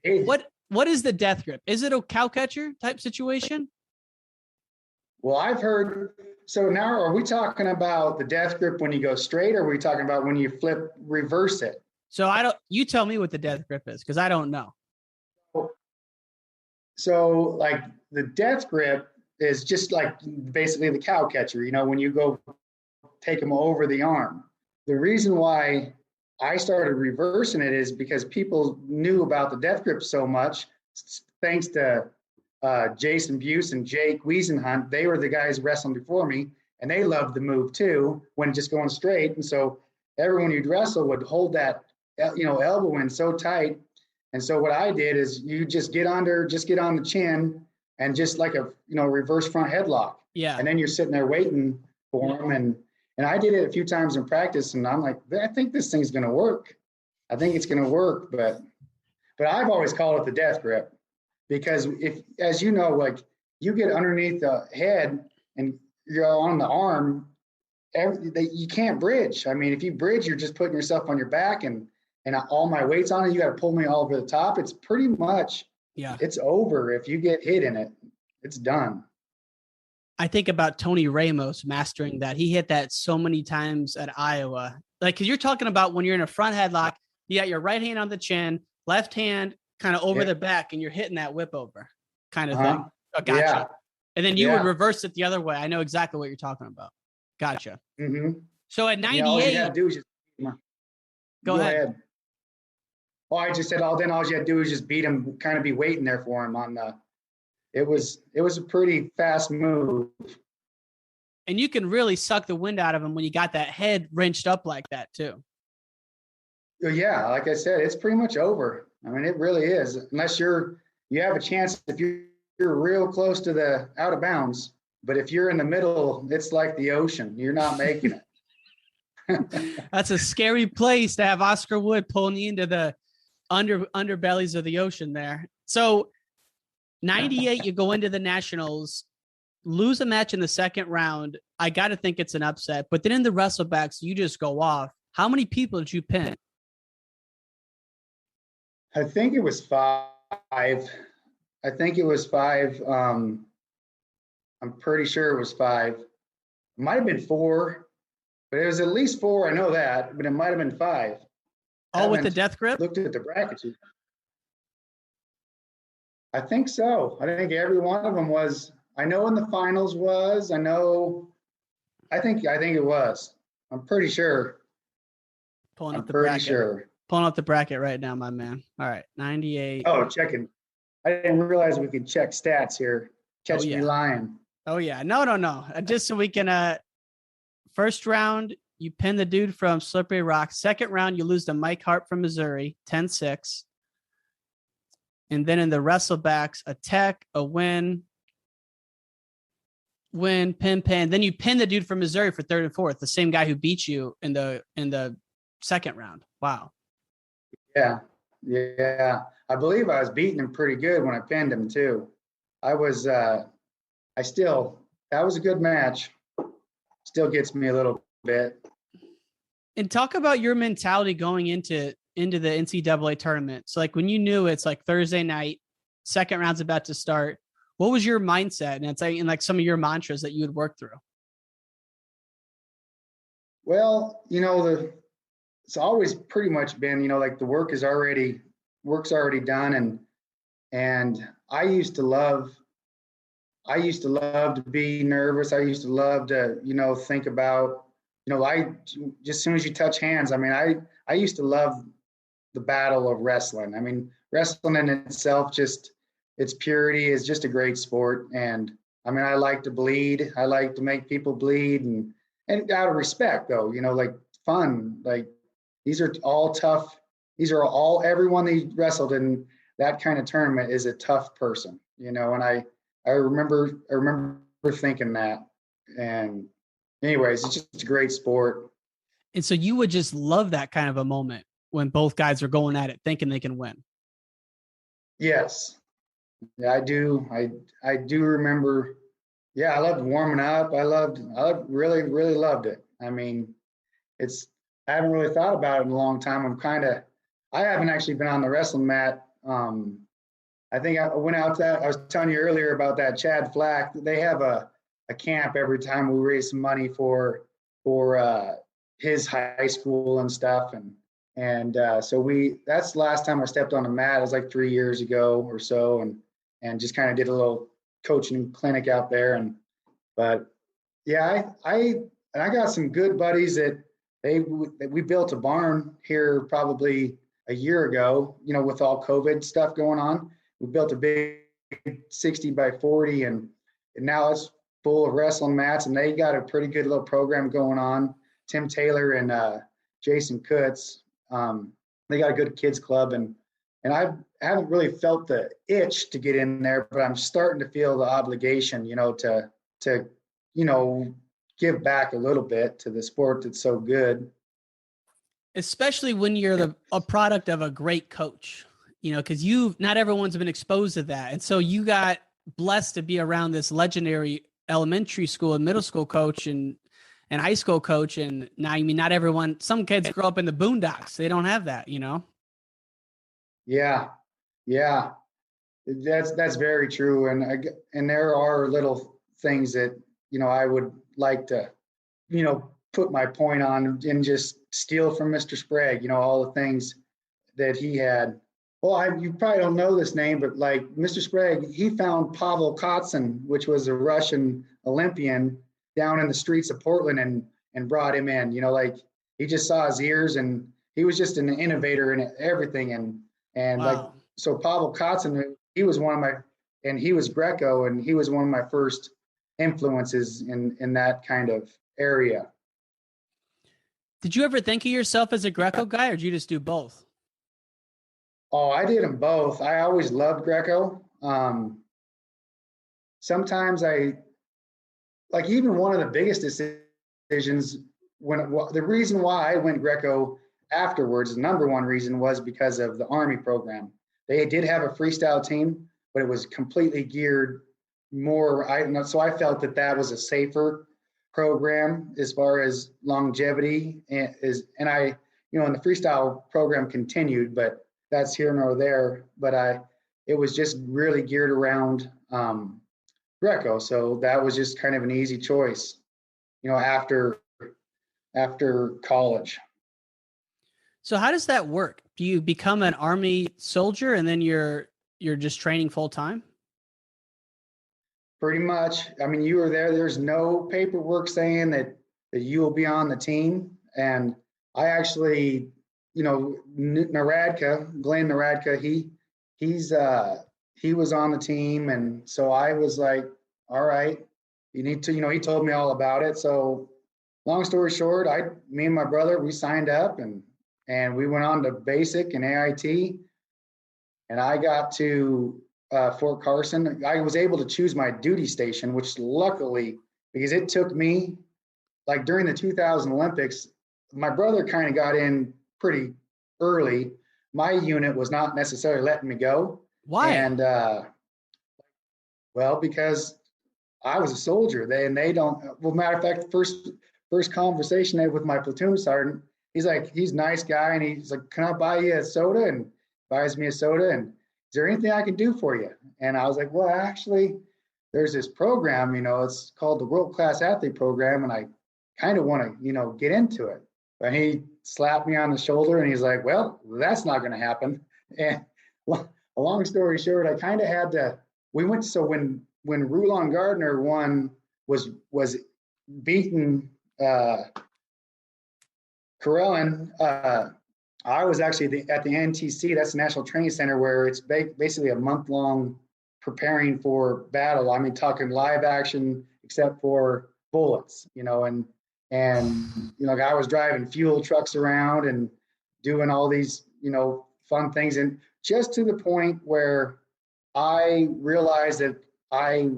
What is the death grip? Is it a cow catcher type situation? Well, I've heard. So now, are we talking about the death grip when you go straight, or are we talking about when you reverse it? So you tell me what the death grip is, because I don't know. So like the death grip is just like basically the cow catcher, you know, when you go take them over the arm. The reason why I started reversing it is because people knew about the death grip so much thanks to Jason Buse and Jake Wiesenhunt, they were the guys wrestling before me, and they loved the move too when just going straight. And so everyone you'd wrestle would hold that, elbow in so tight. And so what I did is you just get on the chin and just like a, reverse front headlock. Yeah. And then you're sitting there waiting for them. And I did it a few times in practice, and I'm like, I think this thing's going to work. I think it's going to work. But I've always called it the death grip, because if, as you know, like you get underneath the head and you're on the arm, you can't bridge. I mean, if you bridge, you're just putting yourself on your back, and all my weight's on it. You got to pull me all over the top. It's pretty much, it's over. If you get hit in it, it's done. I think about Tony Ramos mastering that. He hit that so many times at Iowa. Like, cause you're talking about when you're in a front headlock, you got your right hand on the chin, left hand kind of over the back, and you're hitting that whip over kind of thing. Oh, gotcha. Yeah. And then you would reverse it the other way. I know exactly what you're talking about. Gotcha. Mm-hmm. So at 98, all you have to do is just go ahead. Well, I just said all you had to do is just beat him, kind of be waiting there for him on the. It was a pretty fast move. And you can really suck the wind out of him when you got that head wrenched up like that too. Yeah, like I said, it's pretty much over. I mean, it really is. Unless you have a chance if you're real close to the out of bounds. But if you're in the middle, it's like the ocean. You're not making it. That's a scary place to have Oscar Wood pulling you into the underbellies of the ocean there. So 98, you go into the Nationals, lose a match in the second round. I got to think it's an upset. But then in the wrestlebacks, you just go off. How many people did you pin? I think it was 5. I'm pretty sure it was 5. It might have been 4, but it was at least 4. I know that, but it might have been 5. All with the death grip? Looked at the brackets. I think so. I think every one of them was. I know in the finals was. I think it was. I'm pretty sure. Pulling up the bracket. Pulling up the bracket right now, my man. All right, 98. Oh, checking. I didn't realize we could check stats here. Catch me lying. Oh yeah, no. Just so we can. First round, you pin the dude from Slippery Rock. Second round, you lose to Mike Hart from Missouri, 10-6. And then in the wrestlebacks, a tech, a win, pin. Then you pin the dude from Missouri for third and fourth, the same guy who beat you in the second round. Wow. Yeah. I believe I was beating him pretty good when I pinned him too. That was a good match. Still gets me a little bit. And talk about your mentality going into the NCAA tournament. So like when you knew it's like Thursday night, second round's about to start, what was your mindset? And it's like in like some of your mantras that you would work through. Well, it's always pretty much been, like the work's already done. And I used to love to be nervous. I used to love to, think about, just as soon as you touch hands, I mean, I used to love the battle of wrestling. I mean, wrestling in itself, just its purity is just a great sport. And I mean, I like to bleed. I like to make people bleed and out of respect though, like fun, like these are all tough. Everyone that wrestled in that kind of tournament is a tough person, and I remember thinking that. And anyways, it's just a great sport. And so you would just love that kind of a moment when both guys are going at it, thinking they can win. Yes. Yeah, I do. I do remember. Yeah, I loved warming up. I really, really loved it. I mean, I haven't really thought about it in a long time. I haven't actually been on the wrestling mat. I think I went out I was telling you earlier about that Chad Flack. They have a camp every time we raise some money for his high school and stuff. And so that's the last time I stepped on a mat. It was like 3 years ago or so. And just kind of did a little coaching clinic out there. But yeah, I got some good buddies that we built a barn here probably a year ago, with all COVID stuff going on. we built a big 60 by 40, and now it's full of wrestling mats, and they got a pretty good little program going on. Tim Taylor and Jason Kutz, they got a good kids club, and I haven't really felt the itch to get in there, but I'm starting to feel the obligation, to give back a little bit to the sport that's so good. Especially when you're a product of a great coach, because not everyone's been exposed to that. And so you got blessed to be around this legendary elementary school and middle school coach and high school coach. And now, not everyone, some kids grow up in the boondocks. They don't have that, Yeah. That's very true. And there are little things that, I would like to, put my point on and just steal from Mr. Sprague, all the things that he had. Well, you probably don't know this name, but like Mr. Sprague, he found Pavel Kotsin, which was a Russian Olympian, down in the streets of Portland and brought him in. He just saw his ears, and he was just an innovator in everything. And wow. So Pavel Kotsin, he was and he was Greco, and he was one of my first influences in that kind of area. Did you ever think of yourself as a Greco guy, or did you just do both? Oh, I did them both. I always loved Greco. Sometimes even one of the biggest decisions, the reason why I went Greco afterwards, the number one reason was because of the Army program. They did have a freestyle team, but it was completely geared more. So I felt that was a safer program as far as longevity and I, and the freestyle program continued, but that's here nor there. But it was just really geared around Greco. So that was just kind of an easy choice, after college. So how does that work? Do you become an Army soldier and then you're just training full time? Pretty much. I mean, you were there. There's no paperwork saying that you will be on the team. And I actually, Glenn Naradka, he was on the team. And so I was like, all right, you need to, he told me all about it. So long story short, me and my brother, we signed up and we went on to basic and AIT. And I got to Fort Carson. I was able to choose my duty station, which luckily, because it took me, like during the 2000 Olympics, my brother kind of got in pretty early. My unit was not necessarily letting me go. Why? And because I was a soldier. They don't. Well, matter of fact, first conversation I had with my platoon sergeant, he's like, he's a nice guy, and he's like, can I buy you a soda? And buys me a soda, and is there anything I can do for you? And I was like, well, actually, there's this program, it's called the World Class Athlete Program, and I kind of want to, get into it. But he slapped me on the shoulder, and he's like, well, that's not going to happen. And a long story short, I kind of had to. We went. So when Rulon Gardner was beaten Karelin. I was actually at the NTC, that's the National Training Center, where it's basically a month-long preparing for battle. I mean, talking live action, except for bullets, and I was driving fuel trucks around and doing all these, fun things. And just to the point where I realized that I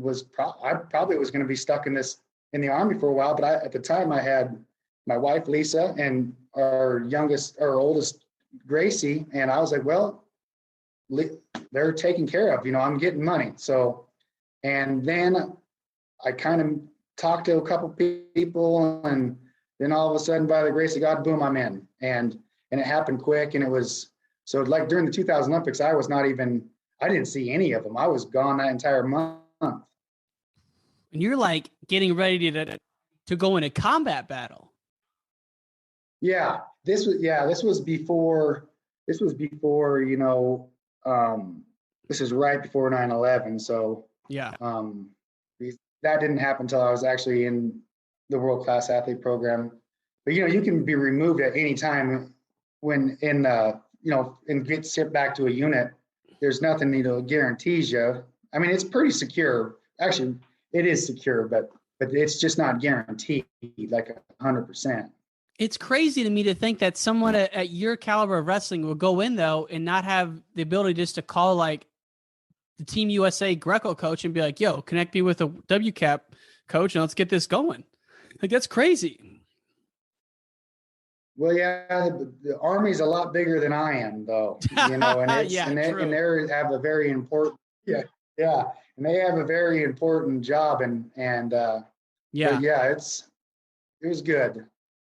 probably was going to be stuck in the Army for a while. But at the time I had my wife, Lisa, and our oldest, Gracie. And I was like, well, they're taken care of, I'm getting money. So, and then I kind of talked to a couple people, and then all of a sudden, by the grace of God, boom, I'm in. And it happened quick. And it was, so like during the 2000 Olympics, I didn't see any of them. I was gone that entire month. And you're like getting ready to go in a combat battle. Yeah, this was before, this is right before 9/11. So yeah, that didn't happen until I was actually in the World Class Athlete Program. But, you can be removed at any time and get sent back to a unit. there's nothing, guarantees you. I mean, it's pretty secure. Actually, it is secure, but it's just not guaranteed like 100%. It's crazy to me to think that someone at your caliber of wrestling will go in though and not have the ability just to call like the Team USA Greco coach and be like, yo, connect me with a WCAP coach and let's get this going. Like, that's crazy. Well, yeah, the Army's a lot bigger than I am, though. And they have a very important, and they have a very important job, and it was good.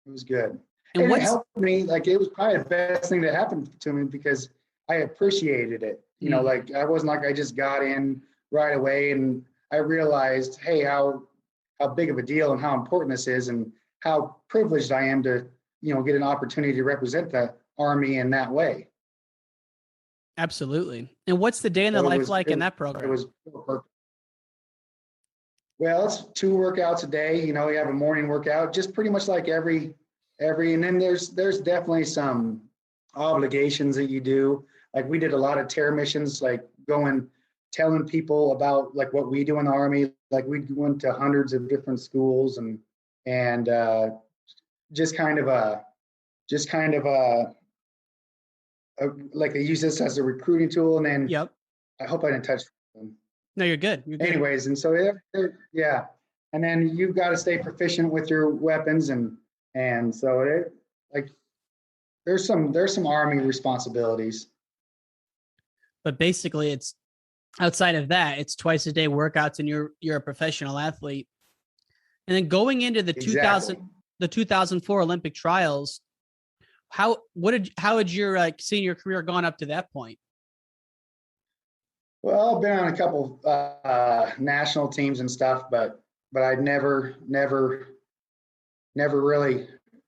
It was good, and it helped me. Like, it was probably the best thing that happened to me because I appreciated it. Like, I wasn't like I just got in right away, and I realized, hey, how big of a deal and how important this is, and how privileged I am to get an opportunity to represent the Army in that way. Absolutely. And what's the day in the life like in that program? It was perfect. Well, it's 2 workouts a day. You have a morning workout, just pretty much like every, and then there's definitely some obligations that you do. Like, we did a lot of tear missions, like telling people about like what we do in the Army. Like, we went to hundreds of different schools and just kind of like they use this as a recruiting tool. And then I hope I didn't touch them. No, you're good. Anyways, and so and then you've got to stay proficient with your weapons, and so there's some Army responsibilities. But basically, it's outside of that, it's twice a day workouts, and you're a professional athlete. And then going into the 2004 Olympic trials, how had your senior career gone up to that point? Well, I've been on a couple national teams and stuff, but I'd never really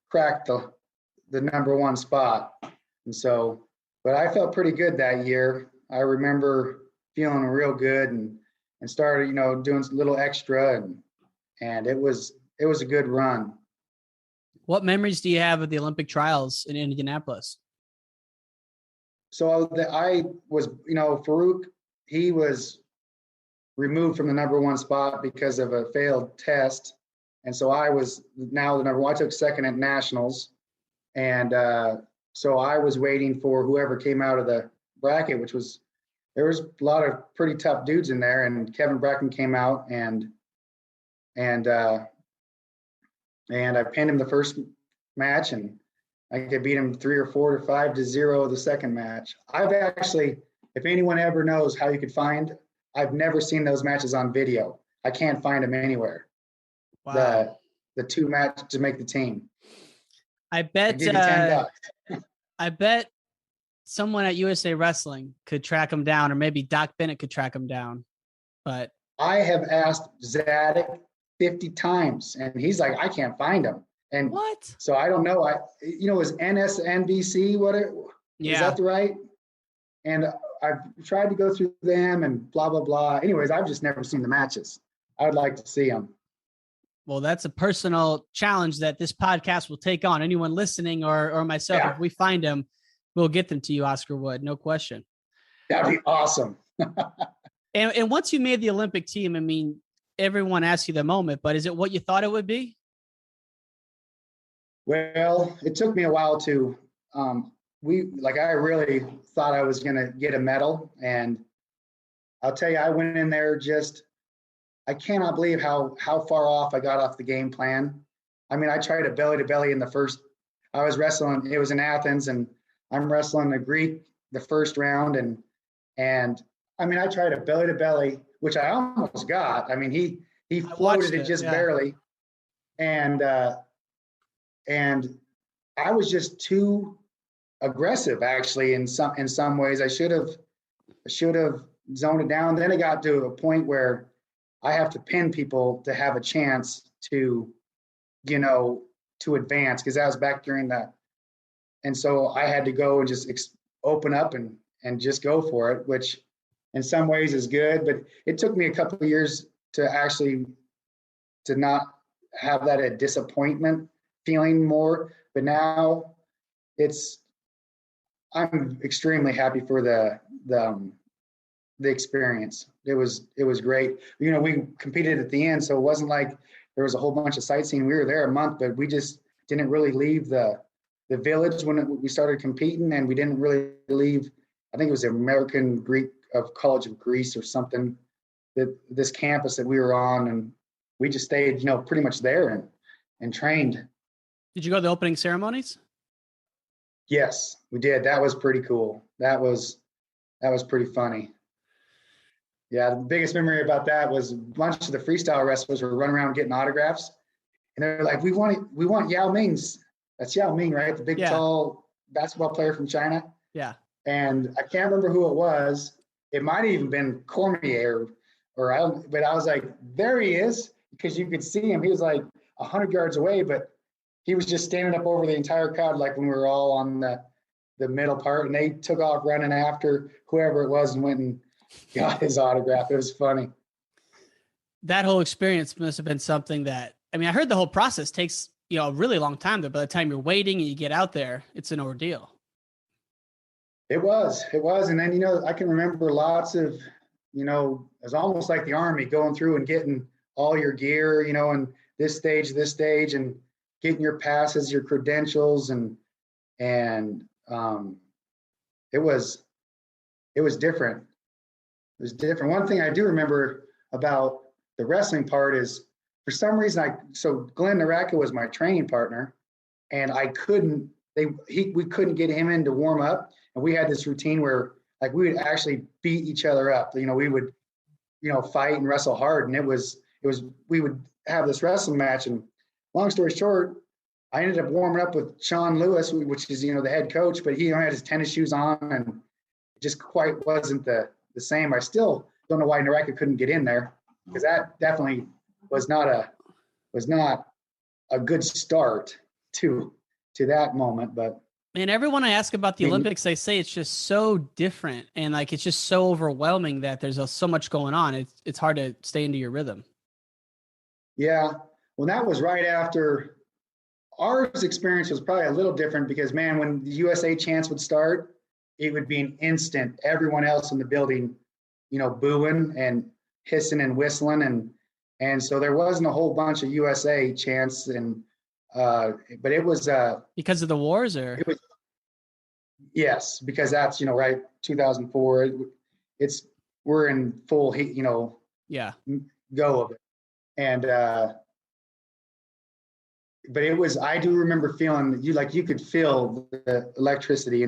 cracked the number 1 spot. And so, but I felt pretty good that year. I remember feeling real good and started, doing a little extra, and it was a good run. What memories do you have of the Olympic trials in Indianapolis? So I was, Farouk, he was removed from the number 1 spot because of a failed test. And so I was now the number 1. I took second at nationals. And so I was waiting for whoever came out of the bracket, there was a lot of pretty tough dudes in there. And Kevin Bracken came out and I pinned him the first match, and I could beat him 3 or 4 to 5 to 0 the second match. I've actually, if anyone ever knows how you could I've never seen those matches on video. I can't find them anywhere. Wow. The 2 matches to make the team. I bet $10. I bet someone at USA Wrestling could track them down, or maybe Doc Bennett could track them down. But I have asked Zadok 50 times, and he's like, I can't find them. And what? So I don't know. It was NSNBC. Is that right? And I've tried to go through them and blah, blah, blah. Anyways, I've just never seen the matches. I would like to see them. Well, that's a personal challenge that this podcast will take on. Anyone listening or myself, if we find them, we'll get them to you, Oscar Wood. No question. That'd be awesome. And once you made the Olympic team, I mean, everyone asks you the moment, but is it what you thought it would be? Well, it took me a while to, I really thought I was going to get a medal. And I'll tell you, I went in there I cannot believe how far off I got off the game plan. I mean, I tried a belly to belly in I was wrestling, it was in Athens, and I'm wrestling a Greek the first round. And I mean, I tried a belly to belly, which I almost got. I mean, he floated it just barely. And I was just too aggressive, actually, in some ways. I should have zoned it down. Then it got to a point where I have to pin people to have a chance to advance, because that was back during that. And so I had to go and just open up and just go for it, which in some ways is good, but it took me a couple of years to not have that a disappointment feeling more. But now I'm extremely happy for the the experience. It was great. You know, we competed at the end, so it wasn't like there was a whole bunch of sightseeing. We were there a month, but we just didn't really leave the village when we started competing, and we didn't really leave. I think it was the American Greek of College of Greece or something, that this campus that we were on, and we just stayed, you know, pretty much there and trained. Did you go to the opening ceremonies? Yes, we did. That was pretty cool. That was pretty funny. Yeah, the biggest memory about that was a bunch of the freestyle wrestlers were running around getting autographs, and they're like, "We want Yao Ming's." That's Yao Ming, right? The big, tall basketball player from China. Yeah. And I can't remember who it was. It might have even been Cormier, but I was like, there he is, because you could see him. He was like 100 yards away, but he was just standing up over the entire crowd, like when we were all on the middle part, and they took off running after whoever it was and went and got his autograph. It was funny. That whole experience must have been something that, I mean, I heard the whole process takes, you know, a really long time, but by the time you're waiting and you get out there, it's an ordeal. It was. And then, you know, I can remember lots of, you know, it was almost like the Army, going through and getting all your gear, you know, and this stage, and getting your passes, your credentials, and it was different. It was different. One thing I do remember about the wrestling part is, for some reason, so Glenn Naraka was my training partner, and we couldn't get him in to warm up. And we had this routine where, like, we would actually beat each other up. You know, we would, you know, fight and wrestle hard. And we would have this wrestling match. And long story short, I ended up warming up with Sean Lewis, which is, you know, the head coach, but he had his tennis shoes on, and it just quite wasn't the same. I still don't know why Naraka couldn't get in there, because that definitely was not a good start to that moment. But and everyone I ask about the Olympics, they say it's just so different, and like it's just so overwhelming that there's so much going on. It's hard to stay into your rhythm. Yeah, well, that was right after ours. Experience was probably a little different, because, man, when the USA chants would start, it would be an instant. Everyone else in the building, you know, booing and hissing and whistling, and so there wasn't a whole bunch of USA chants, and but it was because of the wars, or it was, yes, because that's, you know, right, 2004. We're in full heat, you know, go of it, and but it was, I do remember feeling you could feel the electricity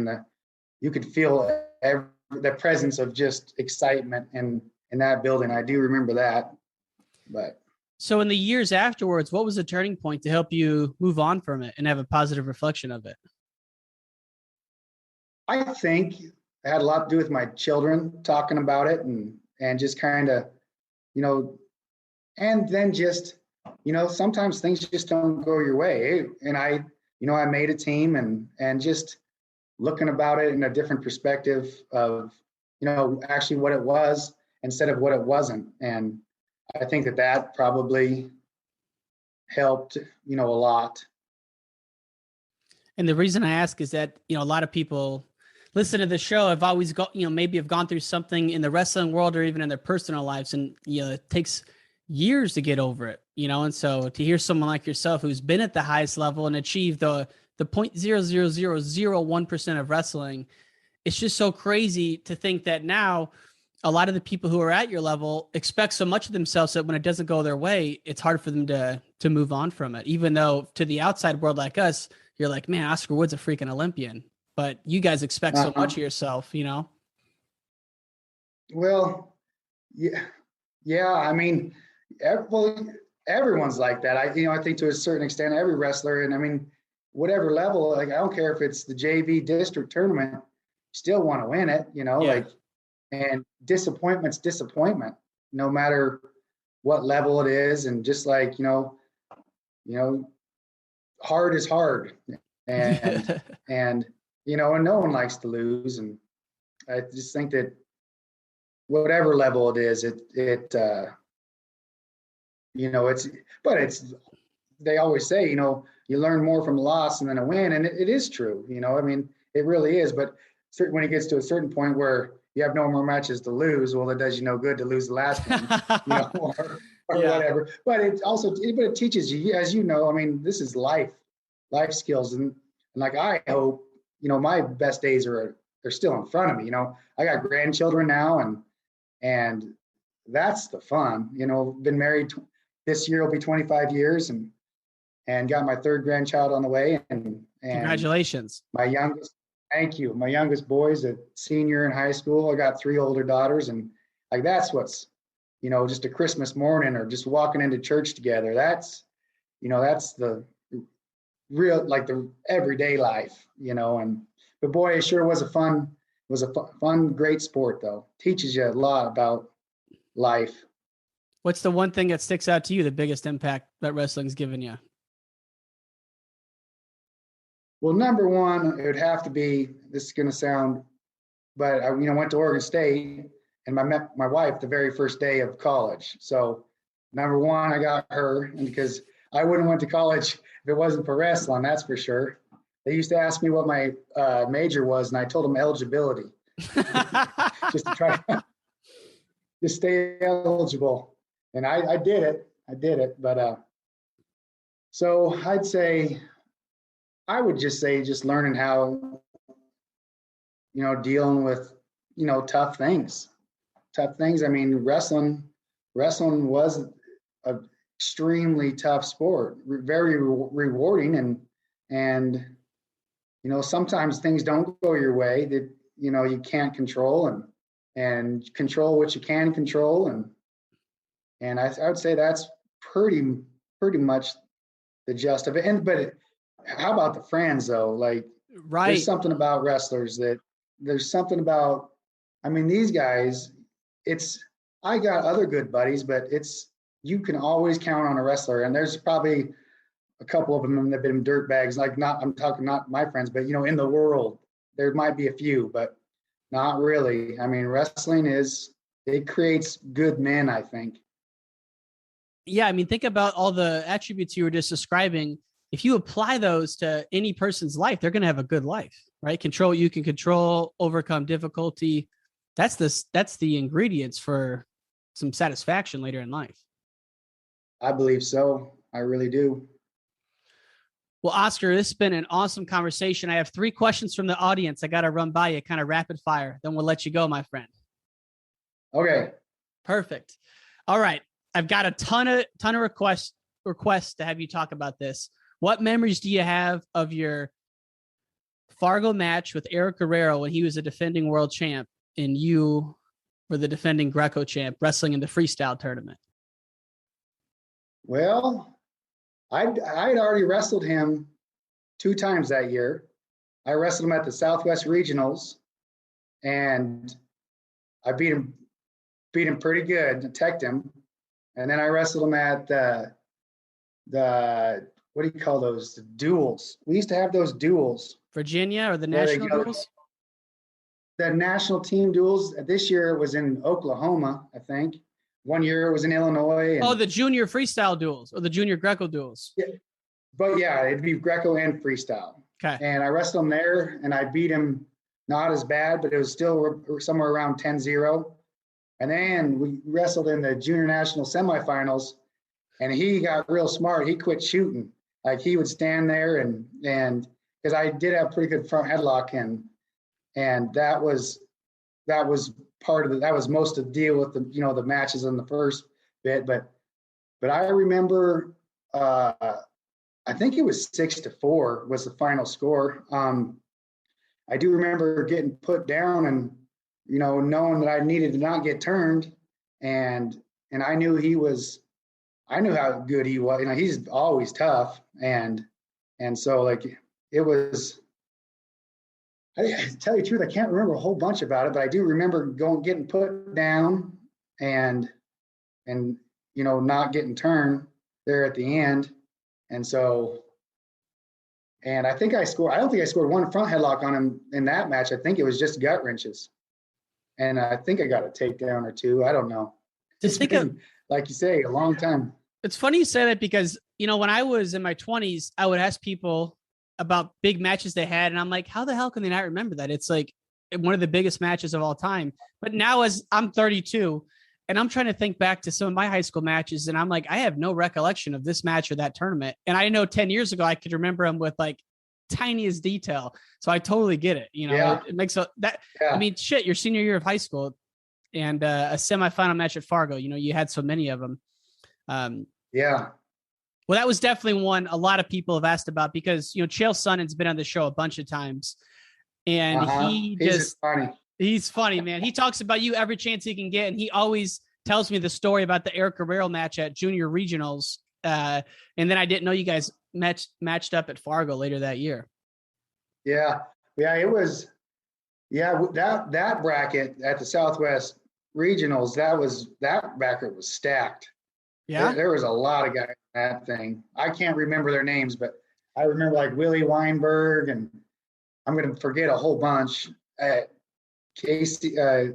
you could feel the presence of just excitement in that building. I do remember that. But so in the years afterwards, what was the turning point to help you move on from it and have a positive reflection of it? I think it had a lot to do with my children talking about it, and just kind of, you know, and then just, you know, sometimes things just don't go your way. And I made a team, and just looking about it in a different perspective of, you know, actually what it was instead of what it wasn't. And I think that probably helped, you know, a lot. And the reason I ask is that, you know, a lot of people listen to the show have always got, you know, maybe have gone through something in the wrestling world or even in their personal lives. And, you know, it takes years to get over it, you know? And so to hear someone like yourself who's been at the highest level and achieved the 0.00001% of wrestling, it's just so crazy to think that now a lot of the people who are at your level expect so much of themselves that when it doesn't go their way, it's hard for them to move on from it. Even though to the outside world like us, you're like, man, Oscar Wood's a freaking Olympian, but you guys expect so much of yourself, you know? Well, yeah. I mean, everyone's like that. I think to a certain extent, every wrestler, and I mean, whatever level, like, I don't care if it's the JV district tournament, still want to win it, you know, like, and disappointment's disappointment, no matter what level it is. And just like, you know, hard is hard, and, and, you know, and no one likes to lose. And I just think that whatever level it is, you know, they always say, you know, you learn more from a loss than a win. And it is true, you know, I mean, it really is. But when it gets to a certain point where you have no more matches to lose. Well, it does you no good to lose the last one, or whatever. But it teaches you, as you know, I mean, this is life skills. And like, I hope, my best days they're still in front of me. I got grandchildren now, and that's the fun, been married this year will be 25 years and got my third grandchild on the way. And congratulations. Thank you. My youngest boy's a senior in high school. I got 3 older daughters, and like, that's what's, just a Christmas morning or just walking into church together. That's, that's the real, like the everyday life, but boy, it sure was a fun, great sport though. Teaches you a lot about life. What's the one thing that sticks out to you, the biggest impact that wrestling's given you? Well, number one, it would have to be, this is going to sound, but I, went to Oregon State and I met my wife the very first day of college. So number one, I got her, and because I wouldn't have went to college if it wasn't for wrestling, that's for sure. They used to ask me what my major was, and I told them eligibility, just to try to stay eligible. And I did it. But so I would just say just learning how, dealing with, tough things. I mean, wrestling was an extremely tough sport, very rewarding. And, sometimes things don't go your way that, you can't control and control what you can control. And I would say that's pretty much the gist of it. But how about the friends though? Like, right. There's something about wrestlers these guys, I got other good buddies, but you can always count on a wrestler. And there's probably a couple of them that have been dirt bags. Like, I'm talking not my friends, but in the world, there might be a few, but not really. I mean, wrestling it creates good men, I think. Yeah. I mean, think about all the attributes you were just describing. If you apply those to any person's life, they're going to have a good life, right? Control what you can control, overcome difficulty. That's the ingredients for some satisfaction later in life. I believe so. I really do. Well, Oscar, this has been an awesome conversation. I have 3 questions from the audience I got to run by you, kind of rapid fire. Then we'll let you go, my friend. Okay. Perfect. All right. I've got a ton of requests to have you talk about this. What memories do you have of your Fargo match with Eric Guerrero when he was a defending world champ and you were the defending Greco champ wrestling in the freestyle tournament? Well, I'd already wrestled him 2 times that year. I wrestled him at the Southwest Regionals, and I beat him pretty good, teched him. And then I wrestled him at the what do you call those? The duels. We used to have those duels. Virginia or the national duels? The national team duels. This year it was in Oklahoma, I think. One year it was in Illinois. The junior freestyle duels or the junior Greco duels. Yeah. But yeah, it'd be Greco and freestyle. Okay. And I wrestled him there, and I beat him not as bad, but it was still somewhere around 10-0. And then we wrestled in the junior national semifinals, and he got real smart. He quit shooting. Like, he would stand there and because I did have pretty good front headlock, and that was part of that was most of the deal with the matches in the first bit. But I remember I think it was 6-4 was the final score. I do remember getting put down and knowing that I needed to not get turned, and I knew I knew how good he was. He's always tough, and so like it was. I tell you the truth, I can't remember a whole bunch about it, but I do remember getting put down and not getting turned there at the end. And so, and I think I don't think I scored one front headlock on him in that match. I think it was just gut wrenches. And I think I got a takedown or 2. I don't know. Just think of, like you say, a long time. It's funny you say that because, when I was in my 20s, I would ask people about big matches they had. And I'm like, how the hell can they not remember that? It's like, one of the biggest matches of all time. But now as I'm 32 and I'm trying to think back to some of my high school matches, and I'm like, I have no recollection of this match or that tournament. And I know 10 years ago, I could remember them with like tiniest detail. So I totally get it. You know, it makes I mean, shit, your senior year of high school and a semifinal match at Fargo, you know, you had so many of them. Well, that was definitely one a lot of people have asked about because, you know, Chael Sonnen's been on the show a bunch of times. And he's funny, man. He talks about you every chance he can get. And he always tells me the story about the Eric Guerrero match at junior regionals. And then I didn't know you guys matched up at Fargo later that year. It was, that bracket at the Southwest regionals, that bracket was stacked. There was a lot of guys in that thing. I can't remember their names, but I remember like Willie Weinberg, and I'm going to forget a whole bunch. Casey, I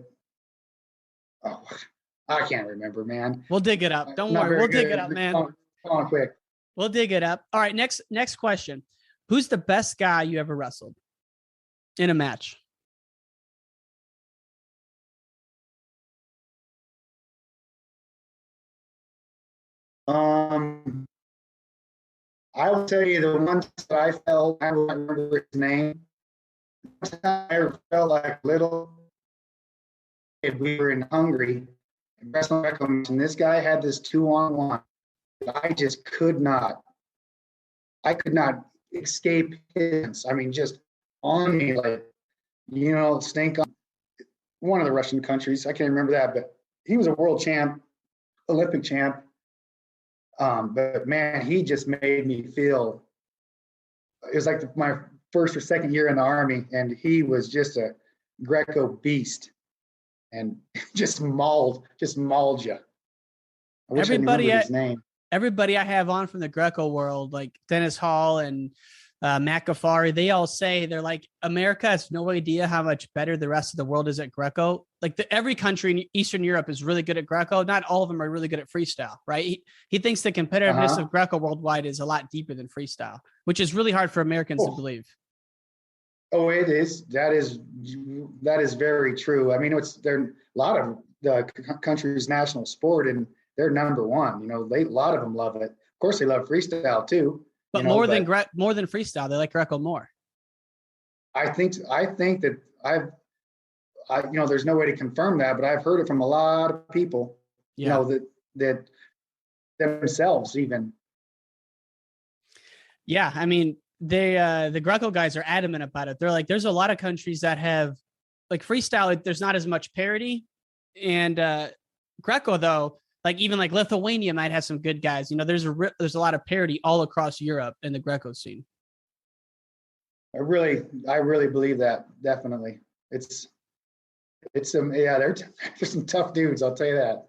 can't remember, man. We'll dig it up. Don't worry. We'll dig it up, man. Come on quick. We'll dig it up. All right. Next question. Who's the best guy you ever wrestled in a match? I will tell you the ones that I felt, I don't remember his name. I felt like little kid. We were in Hungary and wrestling, and this guy had this 2-on-1. I just could not escape his. I mean, just on me, like, you know, stink on one of the Russian countries. I can't remember that, but he was a world champ, Olympic champ. But man, he just made me feel, it was like my first or second year in the Army, and he was just a Greco beast and just mauled you. I wish I remembered his name. Everybody I have on from the Greco world, like Dennis Hall and McAfari, they all say they're like, America has no idea how much better the rest of the world is at Greco. Like every country in Eastern Europe is really good at Greco. Not all of them are really good at freestyle, right? He thinks the competitiveness of Greco worldwide is a lot deeper than freestyle, which is really hard for Americans to believe. Oh, it is. That is very true. I mean, they're a lot of the country's national sport, and they're number one. You know, a lot of them love it. Of course, they love freestyle too. But more than freestyle, they like Greco more. I think that you know, there's no way to confirm that, but I've heard it from a lot of people. You know, that themselves even. Yeah, I mean, the Greco guys are adamant about it. They're like, there's a lot of countries that have like freestyle. There's not as much parity, and Greco though. Like even like Lithuania might have some good guys. You know, there's a lot of parity all across Europe in the Greco scene. I really believe that. Definitely. It's some, there's some tough dudes. I'll tell you that.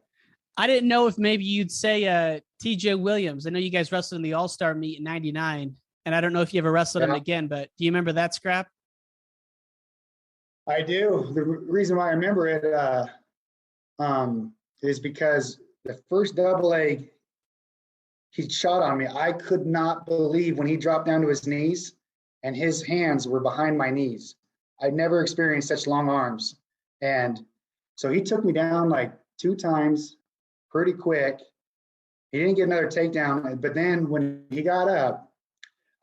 I didn't know if maybe you'd say TJ Williams. I know you guys wrestled in the All-Star meet in '99, and I don't know if you ever wrestled him again, but do you remember that scrap? I do. The reason why I remember it is because the first double leg he shot on me, I could not believe when he dropped down to his knees and his hands were behind my knees. I'd never experienced such long arms. And so he took me down like 2 times pretty quick. He didn't get another takedown, but then when he got up,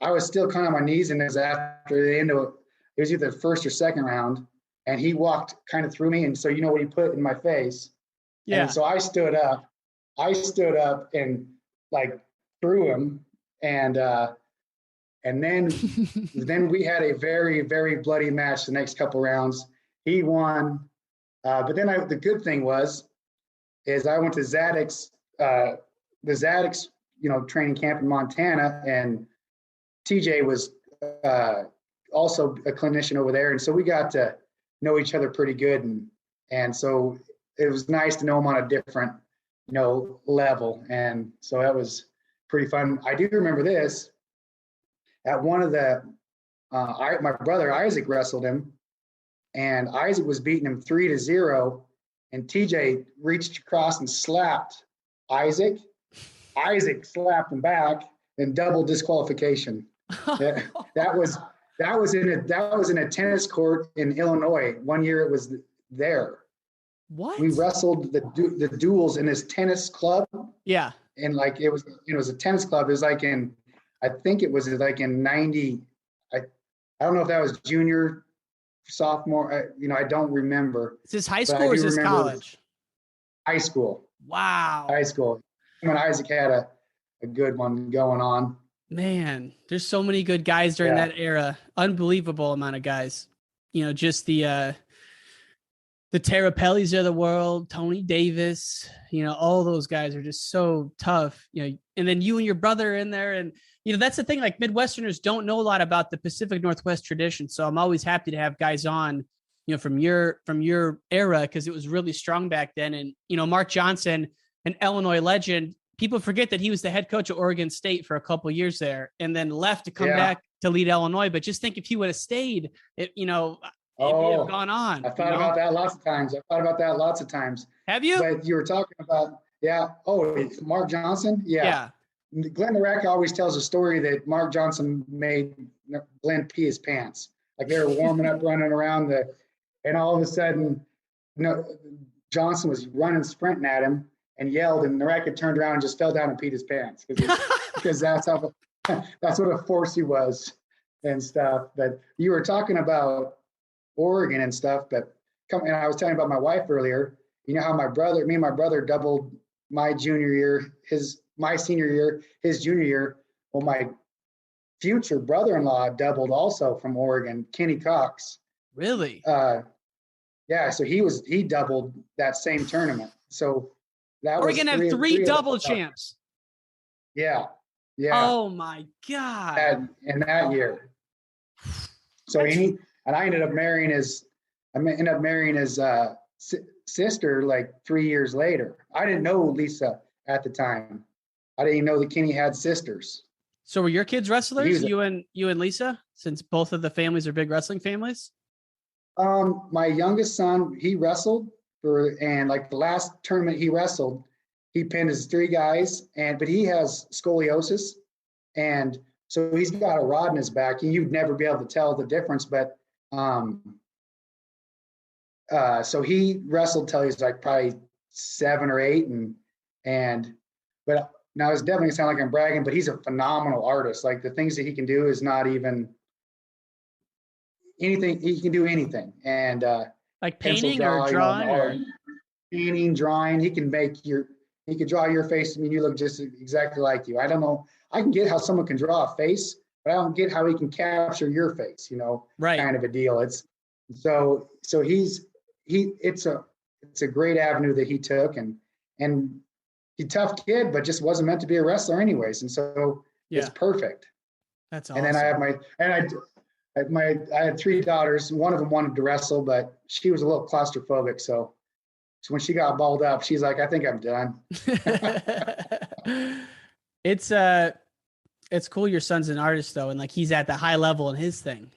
I was still kind of on my knees, and it was after the end of it was either the first or second round, and he walked kind of through me. And so you know what he put in my face? Yeah. And so I stood up and like threw him, and then we had a very, very bloody match the next couple rounds. He won, but then the good thing is I went to the Zadok's, you know, training camp in Montana, and TJ was also a clinician over there, and so we got to know each other pretty good, and so it was nice to know him on a different, you know, level. And so that was pretty fun. I do remember this at one of the, my brother Isaac wrestled him, and Isaac was beating him 3-0, and TJ reached across and slapped Isaac. Isaac slapped him back, and double disqualification. that That was in a tennis court in Illinois. One year it was there. What? We wrestled the duels in this tennis club. Yeah. And like it was a tennis club. It was like I think it was like in 90. I don't know if that was junior, sophomore. I don't remember. Is this high school or is this college? High school. Wow. High school. When Isaac had a good one going on. Man, there's so many good guys during that era. Unbelievable amount of guys. Just the Terrapellis of the world, Tony Davis, all those guys are just so tough, and then you and your brother are in there. And, that's the thing, like Midwesterners don't know a lot about the Pacific Northwest tradition. So I'm always happy to have guys on, from your era, because it was really strong back then. And, Mark Johnson, an Illinois legend, people forget that he was the head coach at Oregon State for a couple of years there and then left to come back to lead Illinois. But just think if he would have stayed, it would have gone on. I thought about that lots of times. Have you? But you were talking about, Mark Johnson? Yeah. Glenn Recco always tells a story that Mark Johnson made Glenn pee his pants. Like they were warming up, running around and all of a sudden, Johnson was running, sprinting at him and yelled, and Recco turned around and just fell down and peed his pants because that's what a force he was and stuff. But you were talking about Oregon and stuff, and I was telling you about my wife earlier. You know how me and my brother doubled my junior year, my senior year, his junior year. Well, my future brother-in-law doubled also from Oregon, Kenny Cox. Really? Yeah. So he doubled that same tournament. So that Oregon had three double champs. Yeah. Oh my God. In that year. So and I ended up marrying his sister like 3 years later. I didn't know Lisa at the time. I didn't even know that Kenny had sisters. So were your kids wrestlers? You and Lisa, since both of the families are big wrestling families? My youngest son, he wrestled and like the last tournament he wrestled, he pinned his 3 guys but he has scoliosis. And so he's got a rod in his back and you'd never be able to tell the difference, but so he wrestled till he was like probably 7 or 8 but now it's definitely gonna sound like I'm bragging, but he's a phenomenal artist. Like the things that he can do is not even anything. He can do anything. And like painting or drawing painting, drawing. He can draw your face. I mean, you look just exactly like you. I don't know. I can get how someone can draw a face, but I don't get how he can capture your face, right. Kind of a deal. It's a great avenue that he took and he's a tough kid, but just wasn't meant to be a wrestler anyways. And so it's perfect. That's awesome. And then I had 3 daughters. One of them wanted to wrestle, but she was a little claustrophobic. So when she got balled up, she's like, I think I'm done. It's cool. Your son's an artist though. And like, he's at the high level in his thing,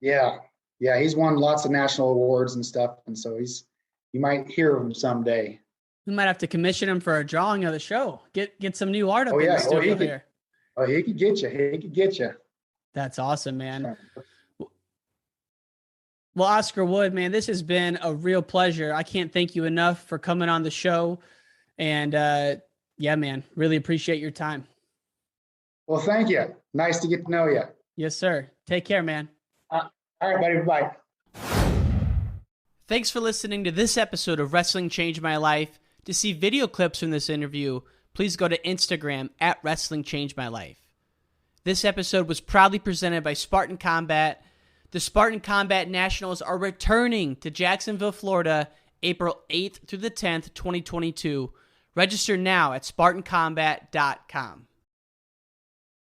Yeah. Yeah. He's won lots of national awards and stuff. And so you might hear of him someday. We might have to commission him for a drawing of the show. Get some new art up in the studio here. Oh, he could get you. That's awesome, man. Well, Oscar Wood, man, this has been a real pleasure. I can't thank you enough for coming on the show. And man, really appreciate your time. Well, thank you. Nice to get to know you. Yes, sir. Take care, man. All right, buddy. Bye. Thanks for listening to this episode of Wrestling Changed My Life. To see video clips from this interview, please go to Instagram at Wrestling Changed My Life. This episode was proudly presented by Spartan Combat. The Spartan Combat Nationals are returning to Jacksonville, Florida, April 8th through the 10th, 2022. Register now at SpartanCombat.com.